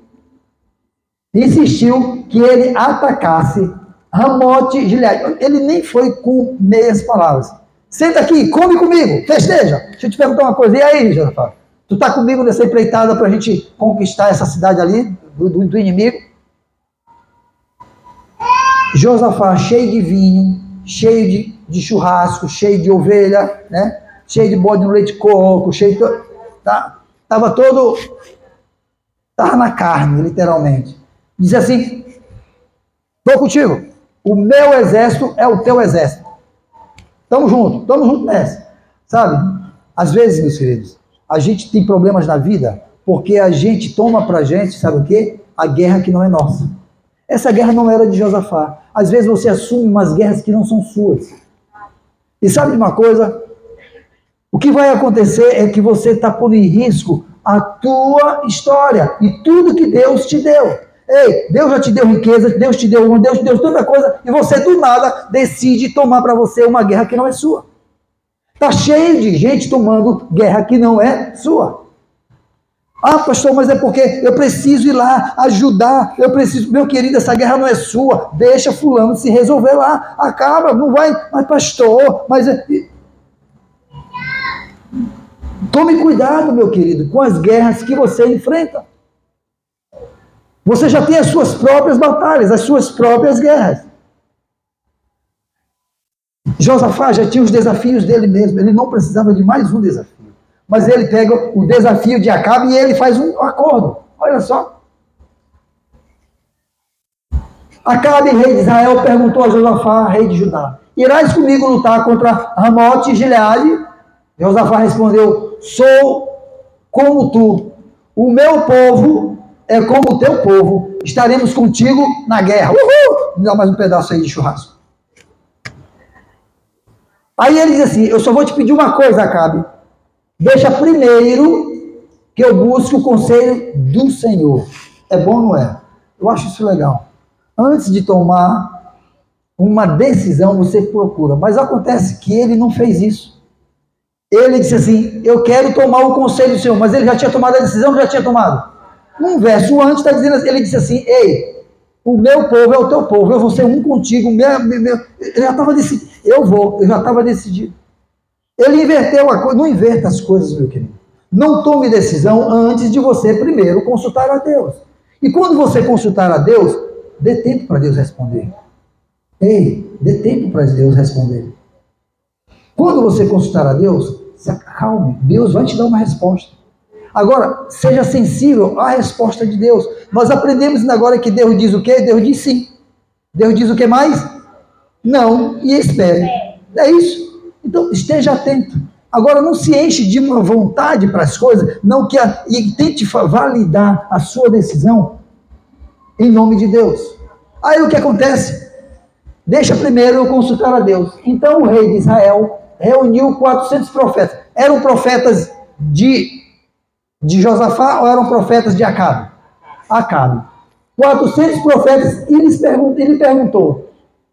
que ele atacasse Ramote Gileade. Ele nem foi com meias palavras. Senta aqui, come comigo, festeja. Deixa eu te perguntar uma coisa. E aí, Josafá? Tu tá comigo nessa empreitada para a gente conquistar essa cidade ali, do inimigo? Josafá, cheio de vinho, cheio de churrasco, cheio de ovelha, né? Cheio de bode no leite de coco, tava na carne, literalmente. Diz assim, tô contigo, o meu exército é o teu exército. Tamo junto nessa, sabe? Às vezes, meus queridos, a gente tem problemas na vida porque a gente toma pra gente, sabe o quê? A guerra que não é nossa. Essa guerra não era de Josafá. Às vezes você assume umas guerras que não são suas. E sabe de uma coisa? O que vai acontecer é que você está pondo em risco a tua história e tudo que Deus te deu. Ei, Deus já te deu riqueza, Deus te deu honra, Deus te deu tanta coisa, e você do nada decide tomar para você uma guerra que não é sua. Está cheio de gente tomando guerra que não é sua. Ah, pastor, mas é porque eu preciso ir lá ajudar, meu querido, essa guerra não é sua, deixa fulano se resolver lá, acaba, não vai, mas pastor, mas... Tome cuidado, meu querido, com as guerras que você enfrenta. Você já tem as suas próprias batalhas, as suas próprias guerras. Josafá já tinha os desafios dele mesmo, ele não precisava de mais um desafio. Mas ele pega o desafio de Acabe e ele faz um acordo. Olha só. Acabe, rei de Israel, perguntou a Josafá, rei de Judá: irás comigo lutar contra Ramote e Gileade? Josafá respondeu: sou como tu, o meu povo é como o teu povo, estaremos contigo na guerra. Uhul! Me dá mais um pedaço aí de churrasco. Aí ele diz assim: eu só vou te pedir uma coisa, Acabe. Deixa primeiro que eu busque o conselho do Senhor. É bom, não é? Eu acho isso legal. Antes de tomar uma decisão, você procura. Mas acontece que ele não fez isso. Ele disse assim: eu quero tomar o conselho do Senhor. Mas ele já tinha tomado a decisão, já tinha tomado. Um verso antes está dizendo assim, ele disse assim: ei, o meu povo é o teu povo, eu vou ser um contigo. Eu já estava decidido. Eu já estava decidido. Ele inverteu a coisa. Não inverta as coisas, meu querido. Não tome decisão antes de você primeiro consultar a Deus. E quando você consultar a Deus, dê tempo para Deus responder. Ei, dê tempo para Deus responder. Quando você consultar a Deus, se acalme. Deus vai te dar uma resposta. Agora, seja sensível à resposta de Deus. Nós aprendemos agora que Deus diz o quê? Deus diz sim. Deus diz o que mais? Não, e espere. É isso. Então, esteja atento. Agora, não se enche de uma vontade para as coisas, não que e tente validar a sua decisão em nome de Deus. Aí o que acontece? Deixa primeiro eu consultar a Deus. Então o rei de Israel reuniu 400 profetas. Eram profetas de Josafá ou eram profetas de Acabe? Acabe. 400 profetas, e ele perguntou: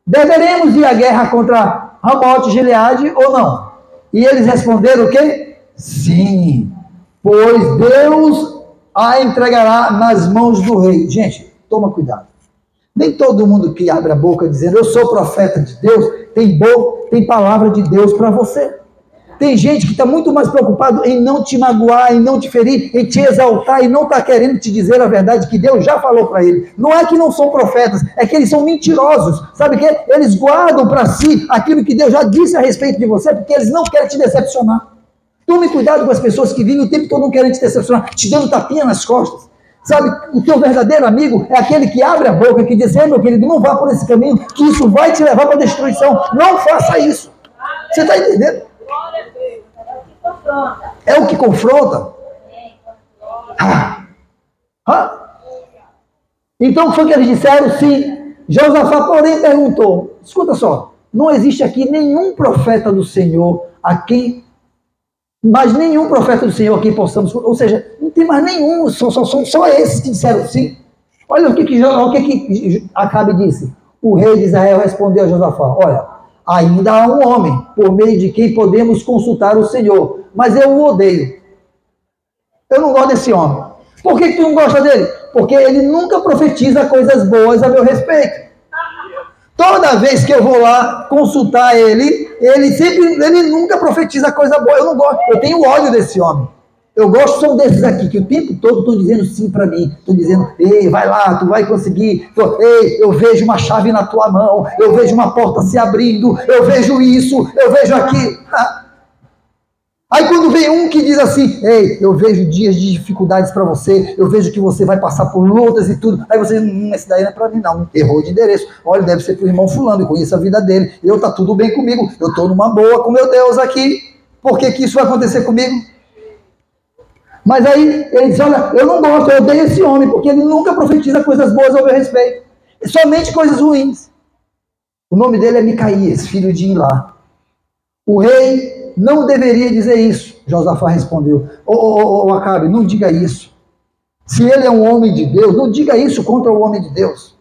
deveremos ir à guerra contra Ramote e Gileade ou não? E eles responderam o quê? Sim, pois Deus a entregará nas mãos do rei. Gente, toma cuidado. Nem todo mundo que abre a boca dizendo eu sou profeta de Deus, tem palavra de Deus para você. Tem gente que está muito mais preocupado em não te magoar, em não te ferir, em te exaltar e não está querendo te dizer a verdade que Deus já falou para ele. Não é que não são profetas, é que eles são mentirosos. Sabe o quê? Eles guardam para si aquilo que Deus já disse a respeito de você, porque eles não querem te decepcionar. Tome cuidado com as pessoas que vivem o tempo todo não querem te decepcionar, te dando tapinha nas costas. Sabe, o teu verdadeiro amigo é aquele que abre a boca, que diz: meu querido, não vá por esse caminho, que isso vai te levar para a destruição. Não faça isso. Você está entendendo? É o que confronta. Então o que foi que eles disseram? Sim. Josafá, porém, perguntou: escuta só, não existe aqui nenhum profeta do Senhor a quem, mas nenhum profeta do Senhor a quem possamos, ou seja, não tem mais nenhum, só esses que disseram sim. Olha o que Acabe disse. O rei de Israel respondeu a Josafá: olha, ainda há um homem por meio de quem podemos consultar o Senhor, mas eu o odeio. Eu não gosto desse homem. Por que tu não gosta dele? Porque ele nunca profetiza coisas boas a meu respeito. Toda vez que eu vou lá consultar ele nunca profetiza coisa boa. Eu não gosto, eu tenho ódio desse homem. Eu gosto são desses aqui, que o tempo todo estão dizendo sim para mim. Estão dizendo: ei, vai lá, tu vai conseguir. Ei, eu vejo uma chave na tua mão, eu vejo uma porta se abrindo, eu vejo isso, eu vejo aquilo. Aí quando vem um que diz assim: ei, eu vejo dias de dificuldades para você, eu vejo que você vai passar por lutas e tudo. Aí você: esse daí não é para mim não, errou de endereço. Olha, deve ser pro irmão fulano, eu conheço a vida dele, tá tudo bem comigo, eu estou numa boa com meu Deus aqui. Por que isso vai acontecer comigo? Mas aí ele diz: olha, eu não gosto, eu odeio esse homem, porque ele nunca profetiza coisas boas ao meu respeito, somente coisas ruins. O nome dele é Micaías, filho de Ilá. O rei não deveria dizer isso. Josafá respondeu: Acabe, não diga isso. Se ele é um homem de Deus, não diga isso contra o homem de Deus.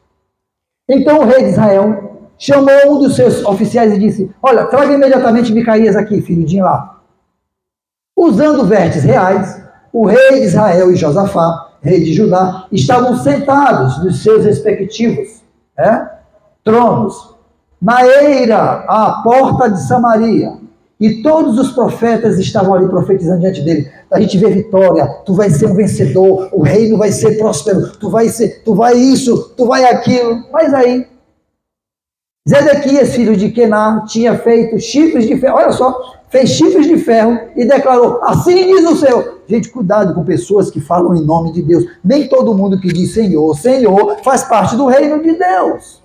Então o rei de Israel chamou um dos seus oficiais e disse: olha, traga imediatamente Micaías aqui, filho de Ilá. Usando vestes reais, o rei de Israel e Josafá, rei de Judá, estavam sentados nos seus respectivos tronos, na eira, à porta de Samaria, e todos os profetas estavam ali profetizando diante dele. A gente vê vitória, tu vai ser um vencedor, o reino vai ser próspero, tu vai isso, tu vai aquilo. Mas aí, Zedequias, filho de Quená, tinha feito chifres de ferro, olha só, fez chifres de ferro e declarou: assim diz o Senhor. Gente, cuidado com pessoas que falam em nome de Deus. Nem todo mundo que diz Senhor, Senhor, faz parte do reino de Deus.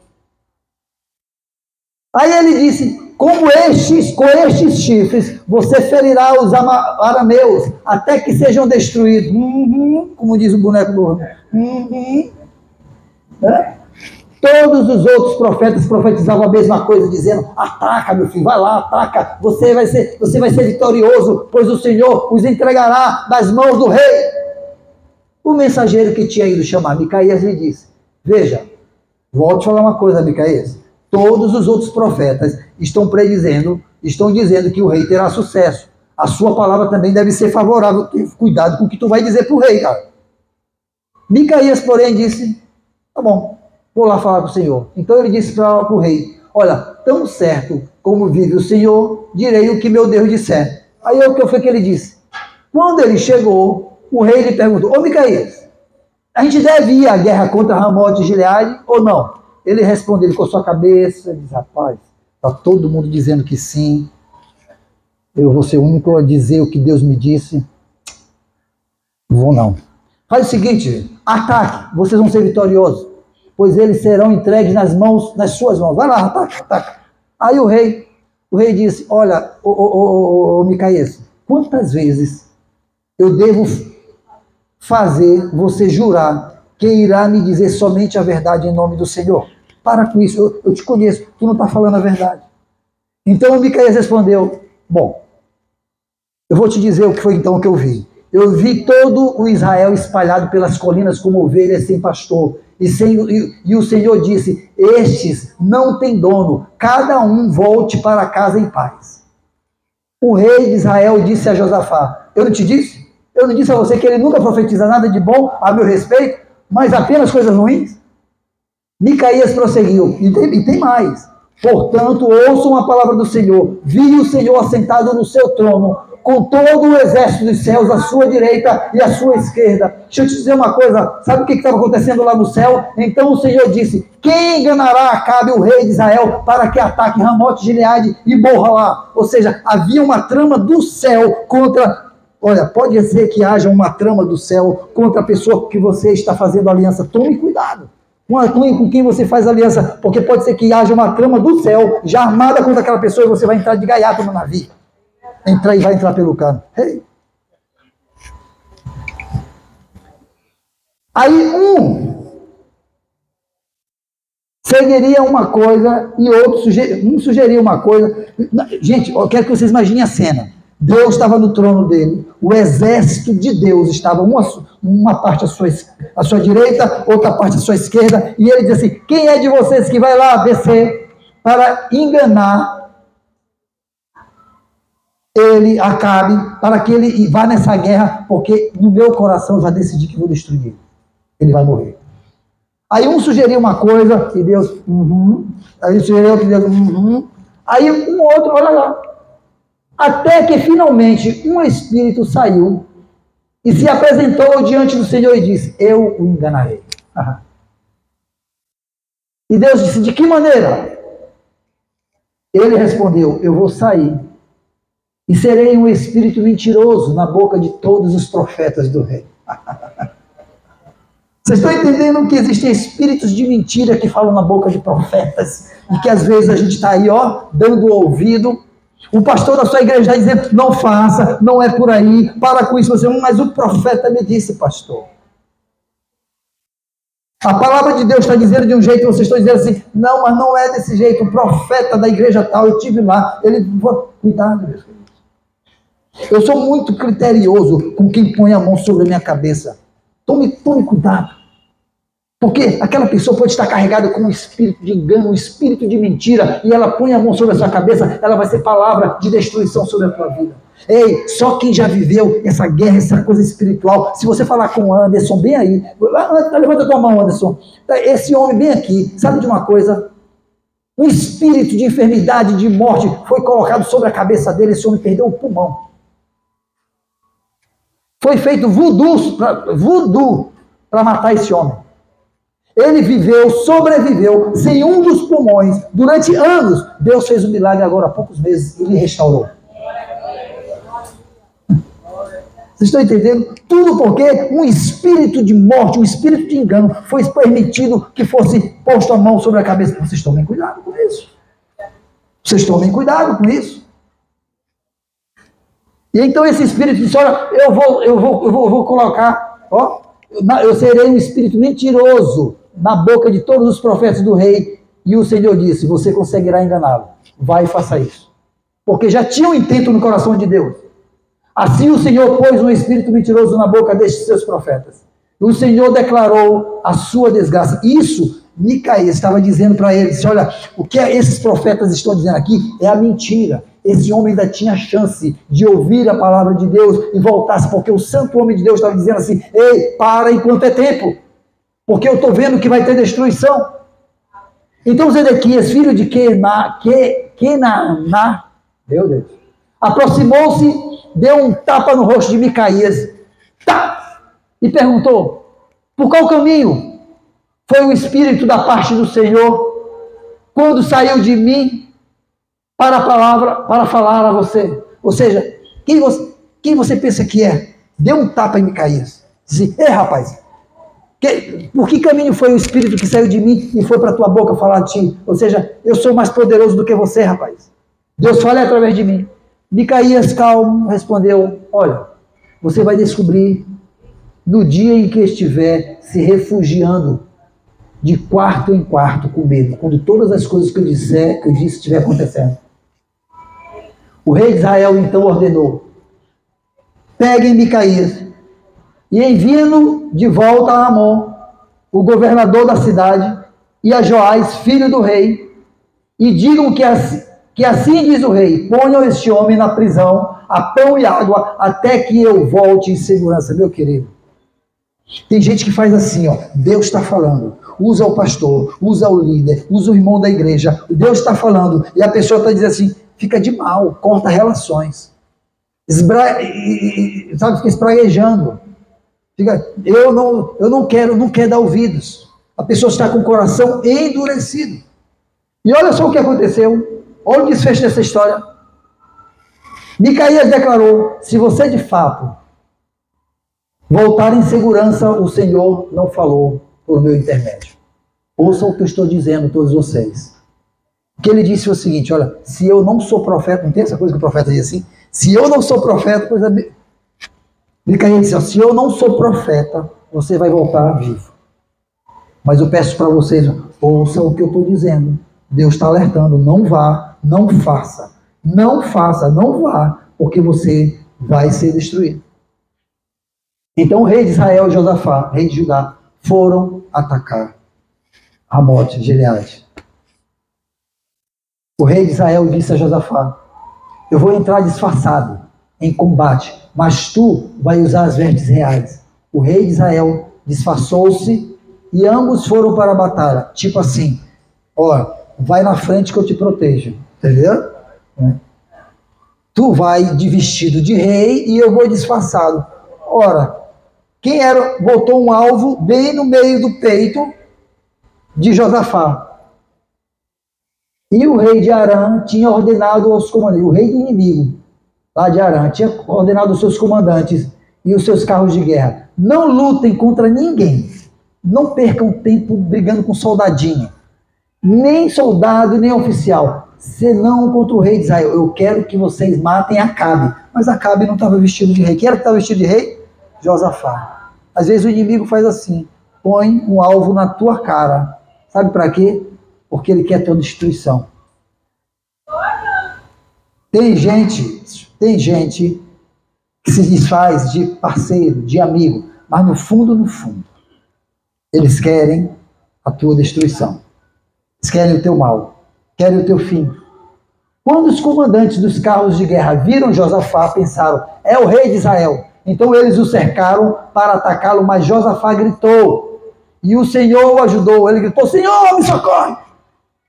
Aí ele disse, com estes chifres, você ferirá os arameus, até que sejam destruídos. Como diz o boneco do Todos os outros profetas profetizavam a mesma coisa, dizendo, ataca, meu filho, vai lá, ataca, você vai ser vitorioso, pois o Senhor os entregará nas mãos do rei. O mensageiro que tinha ido chamar Micaías lhe disse, veja, volto a falar uma coisa, Micaías, todos os outros profetas estão dizendo que o rei terá sucesso. A sua palavra também deve ser favorável. Cuidado com o que tu vai dizer para o rei, cara. Micaías, porém, disse, tá bom, vou lá falar com o Senhor. Então ele disse para o rei, olha, tão certo como vive o Senhor, direi o que meu Deus disser. Aí o que foi que ele disse? Quando ele chegou, o rei lhe perguntou, ô Micaías, a gente deve ir à guerra contra Ramote e Gileade ou não? Ele respondeu, ele com a sua cabeça, ele diz, rapaz, está todo mundo dizendo que sim, eu vou ser o único a dizer o que Deus me disse, não vou não. Faz o seguinte, ataque, vocês vão ser vitoriosos, pois eles serão entregues nas suas mãos, vai lá, ataque. Aí o rei disse, olha, Micaías, quantas vezes eu devo fazer você jurar que irá me dizer somente a verdade em nome do Senhor? Para com isso, eu te conheço, tu não está falando a verdade. Então Micaías respondeu, bom, eu vou te dizer o que foi então que eu vi. Eu vi todo o Israel espalhado pelas colinas como ovelhas sem pastor. E o Senhor disse, estes não têm dono, cada um volte para casa em paz. O rei de Israel disse a Josafá, eu não te disse? Eu não disse a você que ele nunca profetiza nada de bom a meu respeito, mas apenas coisas ruins? Micaías prosseguiu, e tem mais. Portanto, ouçam a palavra do Senhor. Vi o Senhor assentado no seu trono, com todo o exército dos céus à sua direita e à sua esquerda. Deixa eu te dizer uma coisa, sabe o que estava acontecendo lá no céu? Então o Senhor disse, quem enganará Acabe, o rei de Israel, para que ataque Ramote e Gileade e morra lá? Ou seja, havia uma trama do céu contra... Olha, pode ser que haja uma trama do céu contra a pessoa que você está fazendo aliança. Tome cuidado com quem você faz aliança, porque pode ser que haja uma trama do céu já armada contra aquela pessoa e você vai entrar de gaiato no navio. Vai entrar pelo cano. Hey. Aí sugeriria uma coisa e outro sugeria uma coisa. Gente, eu quero que vocês imaginem a cena. Deus estava no trono dele, o exército de Deus estava uma parte à sua direita, outra parte à sua esquerda, e ele diz assim, quem é de vocês que vai lá descer para enganar ele, Acabe, para que ele vá nessa guerra, porque no meu coração eu já decidi que vou destruir ele vai morrer. Aí sugeriu uma coisa, e Deus, aí sugeriu outra, e Deus, aí outro, olha lá, até que finalmente um espírito saiu e se apresentou diante do Senhor e disse, eu o enganarei. E Deus disse, de que maneira? Ele respondeu, eu vou sair e serei um espírito mentiroso na boca de todos os profetas do rei. Vocês estão entendendo que existem espíritos de mentira que falam na boca de profetas e que às vezes a gente está aí, dando ouvido. O pastor da sua igreja está dizendo, não faça, não é por aí, para com isso, mas o profeta me disse, pastor. A palavra de Deus está dizendo de um jeito, vocês estão dizendo assim, não, mas não é desse jeito, o profeta da igreja tal, eu estive lá, cuidado, meus queridos. Eu sou muito criterioso com quem põe a mão sobre a minha cabeça. Tome cuidado. Porque aquela pessoa pode estar carregada com um espírito de engano, um espírito de mentira, e ela põe a mão sobre a sua cabeça, ela vai ser palavra de destruição sobre a tua vida. Ei, só quem já viveu essa guerra, essa coisa espiritual, se você falar com o Anderson bem aí, levanta a tua mão, Anderson, esse homem bem aqui, sabe de uma coisa? Um espírito de enfermidade, de morte, foi colocado sobre a cabeça dele, esse homem perdeu o pulmão. Foi feito voodoo para matar esse homem. Ele sobreviveu, sem um dos pulmões, durante anos. Deus fez um milagre agora há poucos meses, ele restaurou. Vocês estão entendendo? Tudo porque um espírito de morte, um espírito de engano, foi permitido que fosse posto a mão sobre a cabeça. Vocês tomem cuidado com isso. Vocês tomem cuidado com isso. E então esse espírito disse, olha, eu vou colocar, ó, eu serei um espírito mentiroso na boca de todos os profetas do rei. E o Senhor disse, você conseguirá enganá-lo. Vai e faça isso. Porque já tinha um intento no coração de Deus. Assim o Senhor pôs um espírito mentiroso na boca destes seus profetas. E o Senhor declarou a sua desgraça. Isso, Micaías estava dizendo para eles, olha, o que esses profetas estão dizendo aqui é a mentira. Esse homem ainda tinha chance de ouvir a palavra de Deus e voltar-se, porque o santo homem de Deus estava dizendo assim, ei, para enquanto é tempo, porque eu estou vendo que vai ter destruição. Então Zedequias, filho de Kenaná, meu Deus, aproximou-se, deu um tapa no rosto de Micaías, tá, e perguntou, por qual caminho foi o Espírito da parte do Senhor, quando saiu de mim para falar a você? Ou seja, quem você pensa que é? Deu um tapa em Micaías, disse, ei rapaz, por que caminho foi o Espírito que saiu de mim e foi para a tua boca falar de ti? Ou seja, eu sou mais poderoso do que você, rapaz. Deus fala através de mim. Micaías, calmo, respondeu, olha, você vai descobrir no dia em que estiver se refugiando de quarto em quarto com medo, quando todas as coisas que eu disse estiver acontecendo. O rei de Israel então ordenou, peguem Micaías e enviem-no de volta a Amon, o governador da cidade, e a Joás, filho do rei, e digam que assim diz o rei, ponham este homem na prisão, a pão e água, até que eu volte em segurança. Meu querido, tem gente que faz assim, ó, Deus está falando, usa o pastor, usa o líder, usa o irmão da igreja, Deus está falando, e a pessoa está dizendo assim, fica de mal, corta relações, fica espraguejando, eu não quero dar ouvidos, a pessoa está com o coração endurecido. E olha só o que aconteceu, olha o desfecho dessa história. Micaías declarou, se você de fato voltar em segurança, o Senhor não falou por meu intermédio. Ouçam o que eu estou dizendo, todos vocês. O que ele disse foi o seguinte, olha, se eu não sou profeta, não tem essa coisa que o profeta diz assim? Se eu não sou profeta, Micaías disse, ó, se eu não sou profeta, você vai voltar vivo. Mas eu peço para vocês, ouçam o que eu estou dizendo. Deus está alertando, não vá, não faça, não vá, porque você vai ser destruído. Então o rei de Israel e Josafá, rei de Judá, foram atacar Ramote, Gileade. O rei de Israel disse a Josafá, eu vou entrar disfarçado em combate, mas tu vai usar as vestes reais. O rei de Israel disfarçou-se e ambos foram para a batalha. Tipo assim, ó, vai na frente que eu te protejo, entendeu? Tu vai de vestido de rei e eu vou disfarçado. Ora, quem era, botou um alvo bem no meio do peito de Josafá. E o rei de Arã tinha ordenado aos comandantes, o rei do inimigo, lá de Arã, tinha ordenado aos seus comandantes e os seus carros de guerra, não lutem contra ninguém, não percam tempo brigando com soldadinho, nem soldado, nem oficial, senão contra o rei de Israel. Eu quero que vocês matem Acabe. Mas Acabe não estava vestido de rei. Quem era que estava vestido de rei? Josafá. Às vezes o inimigo faz assim, põe um alvo na tua cara. Sabe para quê? Porque ele quer a tua destruição. Tem gente que se desfaz de parceiro, de amigo, mas no fundo, eles querem a tua destruição. Eles querem o teu mal, querem o teu fim. Quando os comandantes dos carros de guerra viram Josafá, pensaram, é o rei de Israel. Então eles o cercaram para atacá-lo, mas Josafá gritou, e o Senhor o ajudou. Ele gritou, Senhor, me socorre!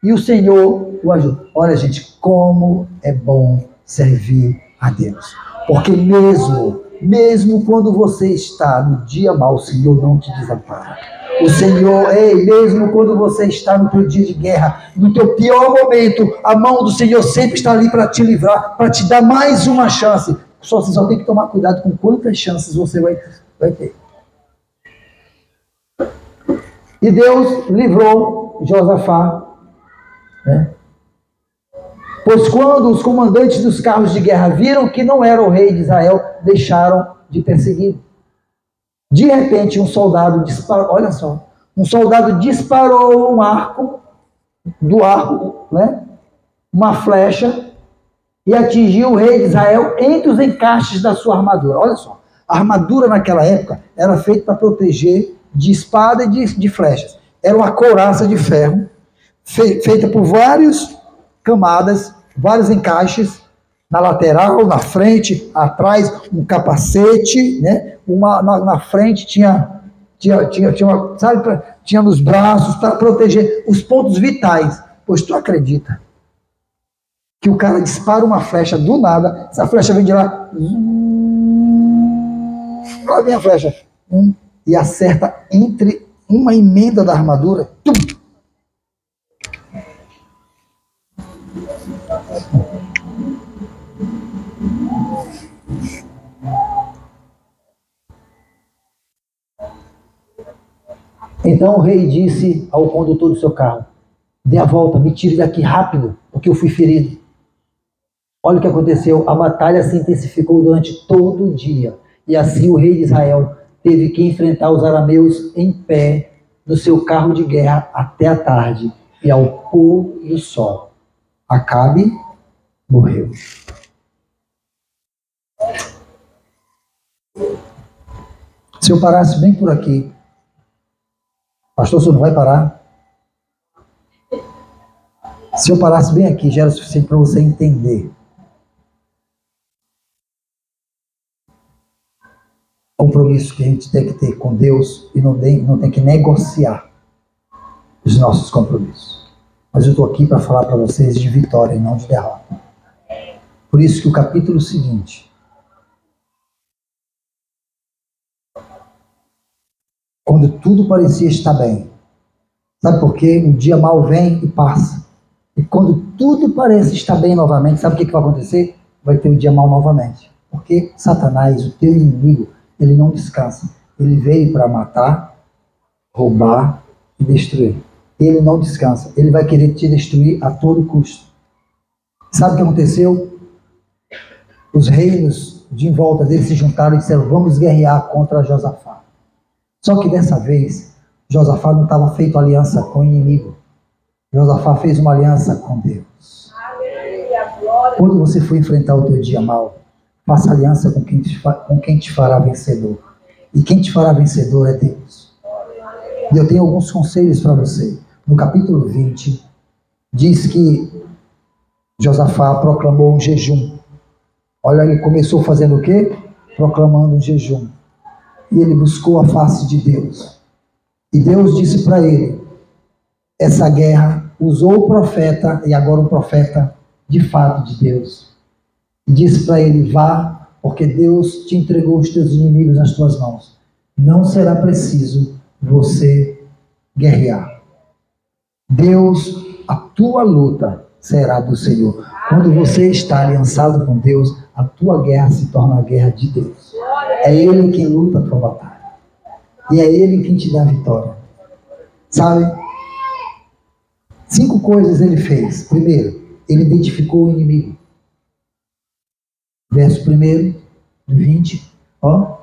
E o Senhor o ajudou. Olha, gente, como é bom servir a Deus. Porque mesmo quando você está no dia mau, o Senhor não te desampara. O Senhor, mesmo quando você está no teu dia de guerra, no teu pior momento, a mão do Senhor sempre está ali para te livrar, para te dar mais uma chance. Você só tem que tomar cuidado com quantas chances você vai ter. E Deus livrou Josafá, né? Pois quando os comandantes dos carros de guerra viram que não era o rei de Israel, deixaram de perseguir. De repente, um soldado disparou, olha só, um soldado disparou um arco, né? Uma flecha, e atingiu o rei de Israel entre os encaixes da sua armadura. Olha só, a armadura naquela época era feita para proteger de espada e de flechas. Era uma couraça de ferro, feita por várias camadas, vários encaixes, na lateral, na frente, atrás, um capacete, né? Na frente tinha nos braços para proteger os pontos vitais. Pois tu acredita que o cara dispara uma flecha do nada, essa flecha vem de lá, lá vem a flecha, e acerta entre uma emenda da armadura. Tum! Então o rei disse ao condutor do seu carro: dê a volta, me tire daqui rápido, porque eu fui ferido. Olha o que aconteceu, a batalha se intensificou durante todo o dia, e assim o rei de Israel teve que enfrentar os arameus em pé no seu carro de guerra até a tarde, e ao pôr do sol, Acabe morreu. Se eu parasse bem por aqui, pastor, você não vai parar? Se eu parasse bem aqui, já era o suficiente para você entender o compromisso que a gente tem que ter com Deus e não tem que negociar os nossos compromissos. Mas eu estou aqui para falar para vocês de vitória e não de derrota. Por isso que o capítulo seguinte, quando tudo parecia estar bem, sabe por quê? O dia mal vem e passa. E quando tudo parece estar bem novamente, sabe o que vai acontecer? Vai ter um dia mal novamente. Porque Satanás, o teu inimigo, ele não descansa. Ele veio para matar, roubar e destruir. Ele não descansa. Ele vai querer te destruir a todo custo. Sabe o que aconteceu? Os reinos de em volta dele se juntaram e disseram: vamos guerrear contra Josafá. Só que dessa vez, Josafá não estava feito aliança com o inimigo. Josafá fez uma aliança com Deus. Quando você for enfrentar o teu dia mal, faça aliança com quem te fará vencedor. E quem te fará vencedor é Deus. E eu tenho alguns conselhos para você. No capítulo 20, diz que Josafá proclamou um jejum. Olha, ele começou fazendo o quê? Proclamando um jejum. E ele buscou a face de Deus. E Deus disse para ele: essa guerra usou o profeta, e agora um profeta de fato de Deus. E disse para ele: vá, porque Deus te entregou os teus inimigos nas tuas mãos. Não será preciso você guerrear. Deus, a tua luta será do Senhor. Quando você está aliançado com Deus, a tua guerra se torna a guerra de Deus. É Ele quem luta a tua batalha. E é Ele quem te dá a vitória. Sabe? 5 coisas ele fez. Primeiro, ele identificou o inimigo. Verso 1, 20. Ó.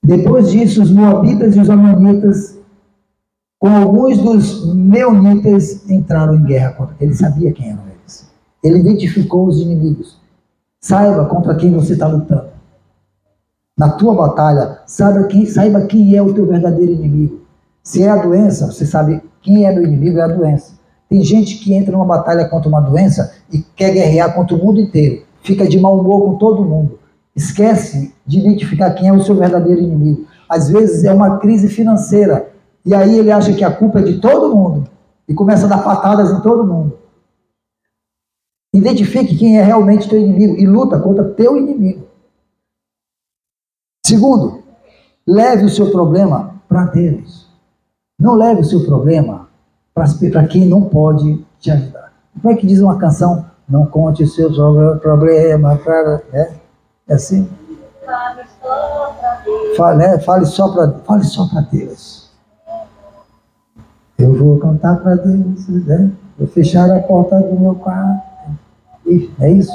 Depois disso, os moabitas e os amonitas, com alguns dos meunitas, entraram em guerra contra ele. Ele sabia quem eram eles. Ele identificou os inimigos. Saiba contra quem você está lutando. Na tua batalha, saiba quem é o teu verdadeiro inimigo. Se é a doença, você sabe quem é o inimigo, é a doença. Tem gente que entra numa batalha contra uma doença e quer guerrear contra o mundo inteiro. Fica de mau humor com todo mundo. Esquece de identificar quem é o seu verdadeiro inimigo. Às vezes é uma crise financeira. E aí ele acha que a culpa é de todo mundo. E começa a dar patadas em todo mundo. Identifique quem é realmente teu inimigo e luta contra teu inimigo. Segundo, leve o seu problema para Deus. Não leve o seu problema para quem não pode te ajudar. Como é que diz uma canção? Não conte o seu problema para... É assim? Fale só para Deus. Eu vou cantar para Deus, né? Vou fechar a porta do meu quarto. E é isso.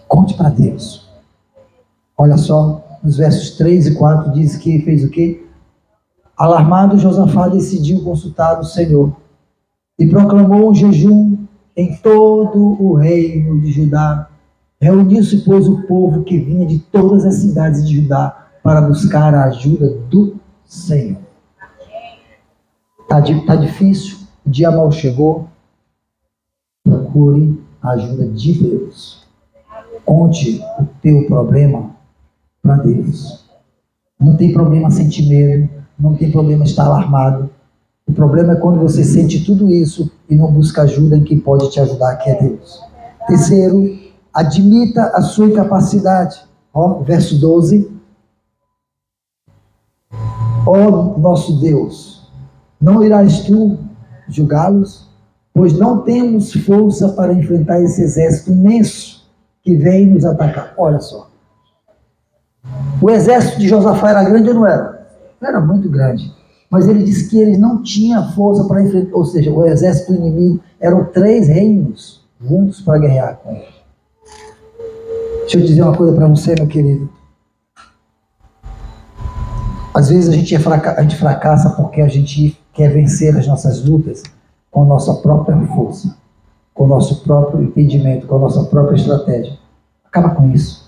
Conte para Deus. Olha só, nos versos 3 e 4 diz que fez o quê? Alarmado, Josafá decidiu consultar o Senhor e proclamou um jejum em todo o reino de Judá. Reuniu-se, pois, o povo que vinha de todas as cidades de Judá para buscar a ajuda do Senhor. Tá difícil, o dia mal chegou. Procure a ajuda de Deus. Conte o teu problema para Deus. Não tem problema sentir medo, não tem problema estar alarmado. O problema é quando você sente tudo isso e não busca ajuda em quem pode te ajudar, que é Deus. Terceiro, admita a sua incapacidade. Verso 12. Nosso Deus, não irás tu julgá-los? Pois não temos força para enfrentar esse exército imenso que vem nos atacar. Olha só. O exército de Josafá era grande ou não era? Era muito grande. Mas ele disse que eles não tinham força para enfrentar, ou seja, o exército inimigo eram 3 reinos juntos para guerrear com ele. Deixa eu dizer uma coisa para você, meu querido. Às vezes a gente fracassa porque a gente quer vencer as nossas lutas com a nossa própria força, com o nosso próprio entendimento, com a nossa própria estratégia. Acaba com isso.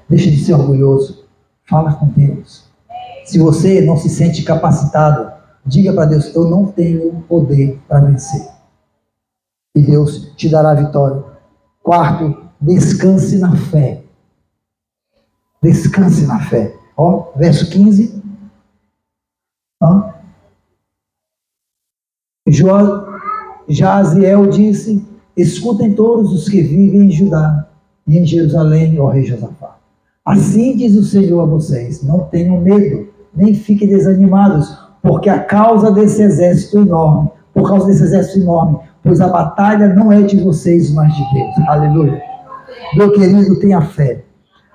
Deixa de ser orgulhoso. Fala com Deus. Se você não se sente capacitado, diga para Deus: eu não tenho poder para vencer. E Deus te dará a vitória. Quarto, descanse na fé. Descanse na fé. Verso 15. Jaziel disse: escutem todos os que vivem em Judá e em Jerusalém, ó rei Josafá. Assim diz o Senhor a vocês: não tenham medo, nem fiquem desanimados, porque a causa desse exército enorme, pois a batalha não é de vocês, mas de Deus. Aleluia. Meu querido, tenha fé.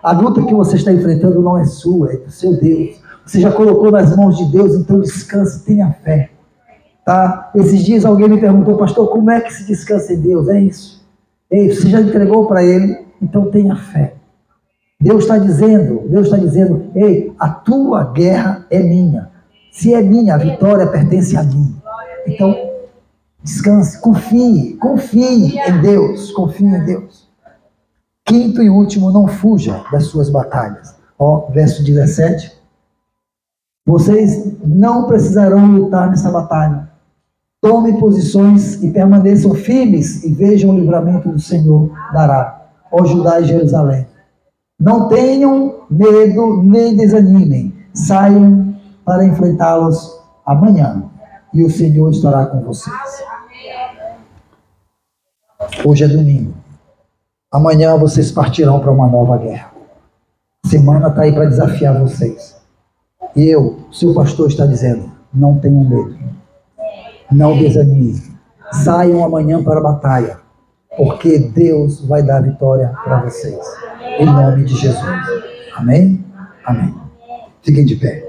A luta que você está enfrentando não é sua, é do seu Deus. Você já colocou nas mãos de Deus, então descanse, tenha fé. Tá? Esses dias alguém me perguntou: pastor, como é que se descansa em Deus? É isso. Ei, você já entregou para Ele, então tenha fé. Deus está dizendo, ei, a tua guerra é minha. Se é minha, a vitória pertence a mim. Então, descanse, confie em Deus, confie em Deus. Quinto e último, não fuja das suas batalhas. Verso 17. Vocês não precisarão lutar nessa batalha. Tomem posições e permaneçam firmes e vejam o livramento do Senhor dará, ó Judá e Jerusalém. Não tenham medo nem desanimem. Saiam para enfrentá-los amanhã e o Senhor estará com vocês. Hoje é domingo. Amanhã vocês partirão para uma nova guerra. A semana está aí para desafiar vocês. E eu, seu pastor, está dizendo: não tenham medo. Não desanimem. Saiam amanhã para a batalha, porque Deus vai dar vitória para vocês. Em nome de Jesus. Amém? Amém. Fiquem de pé.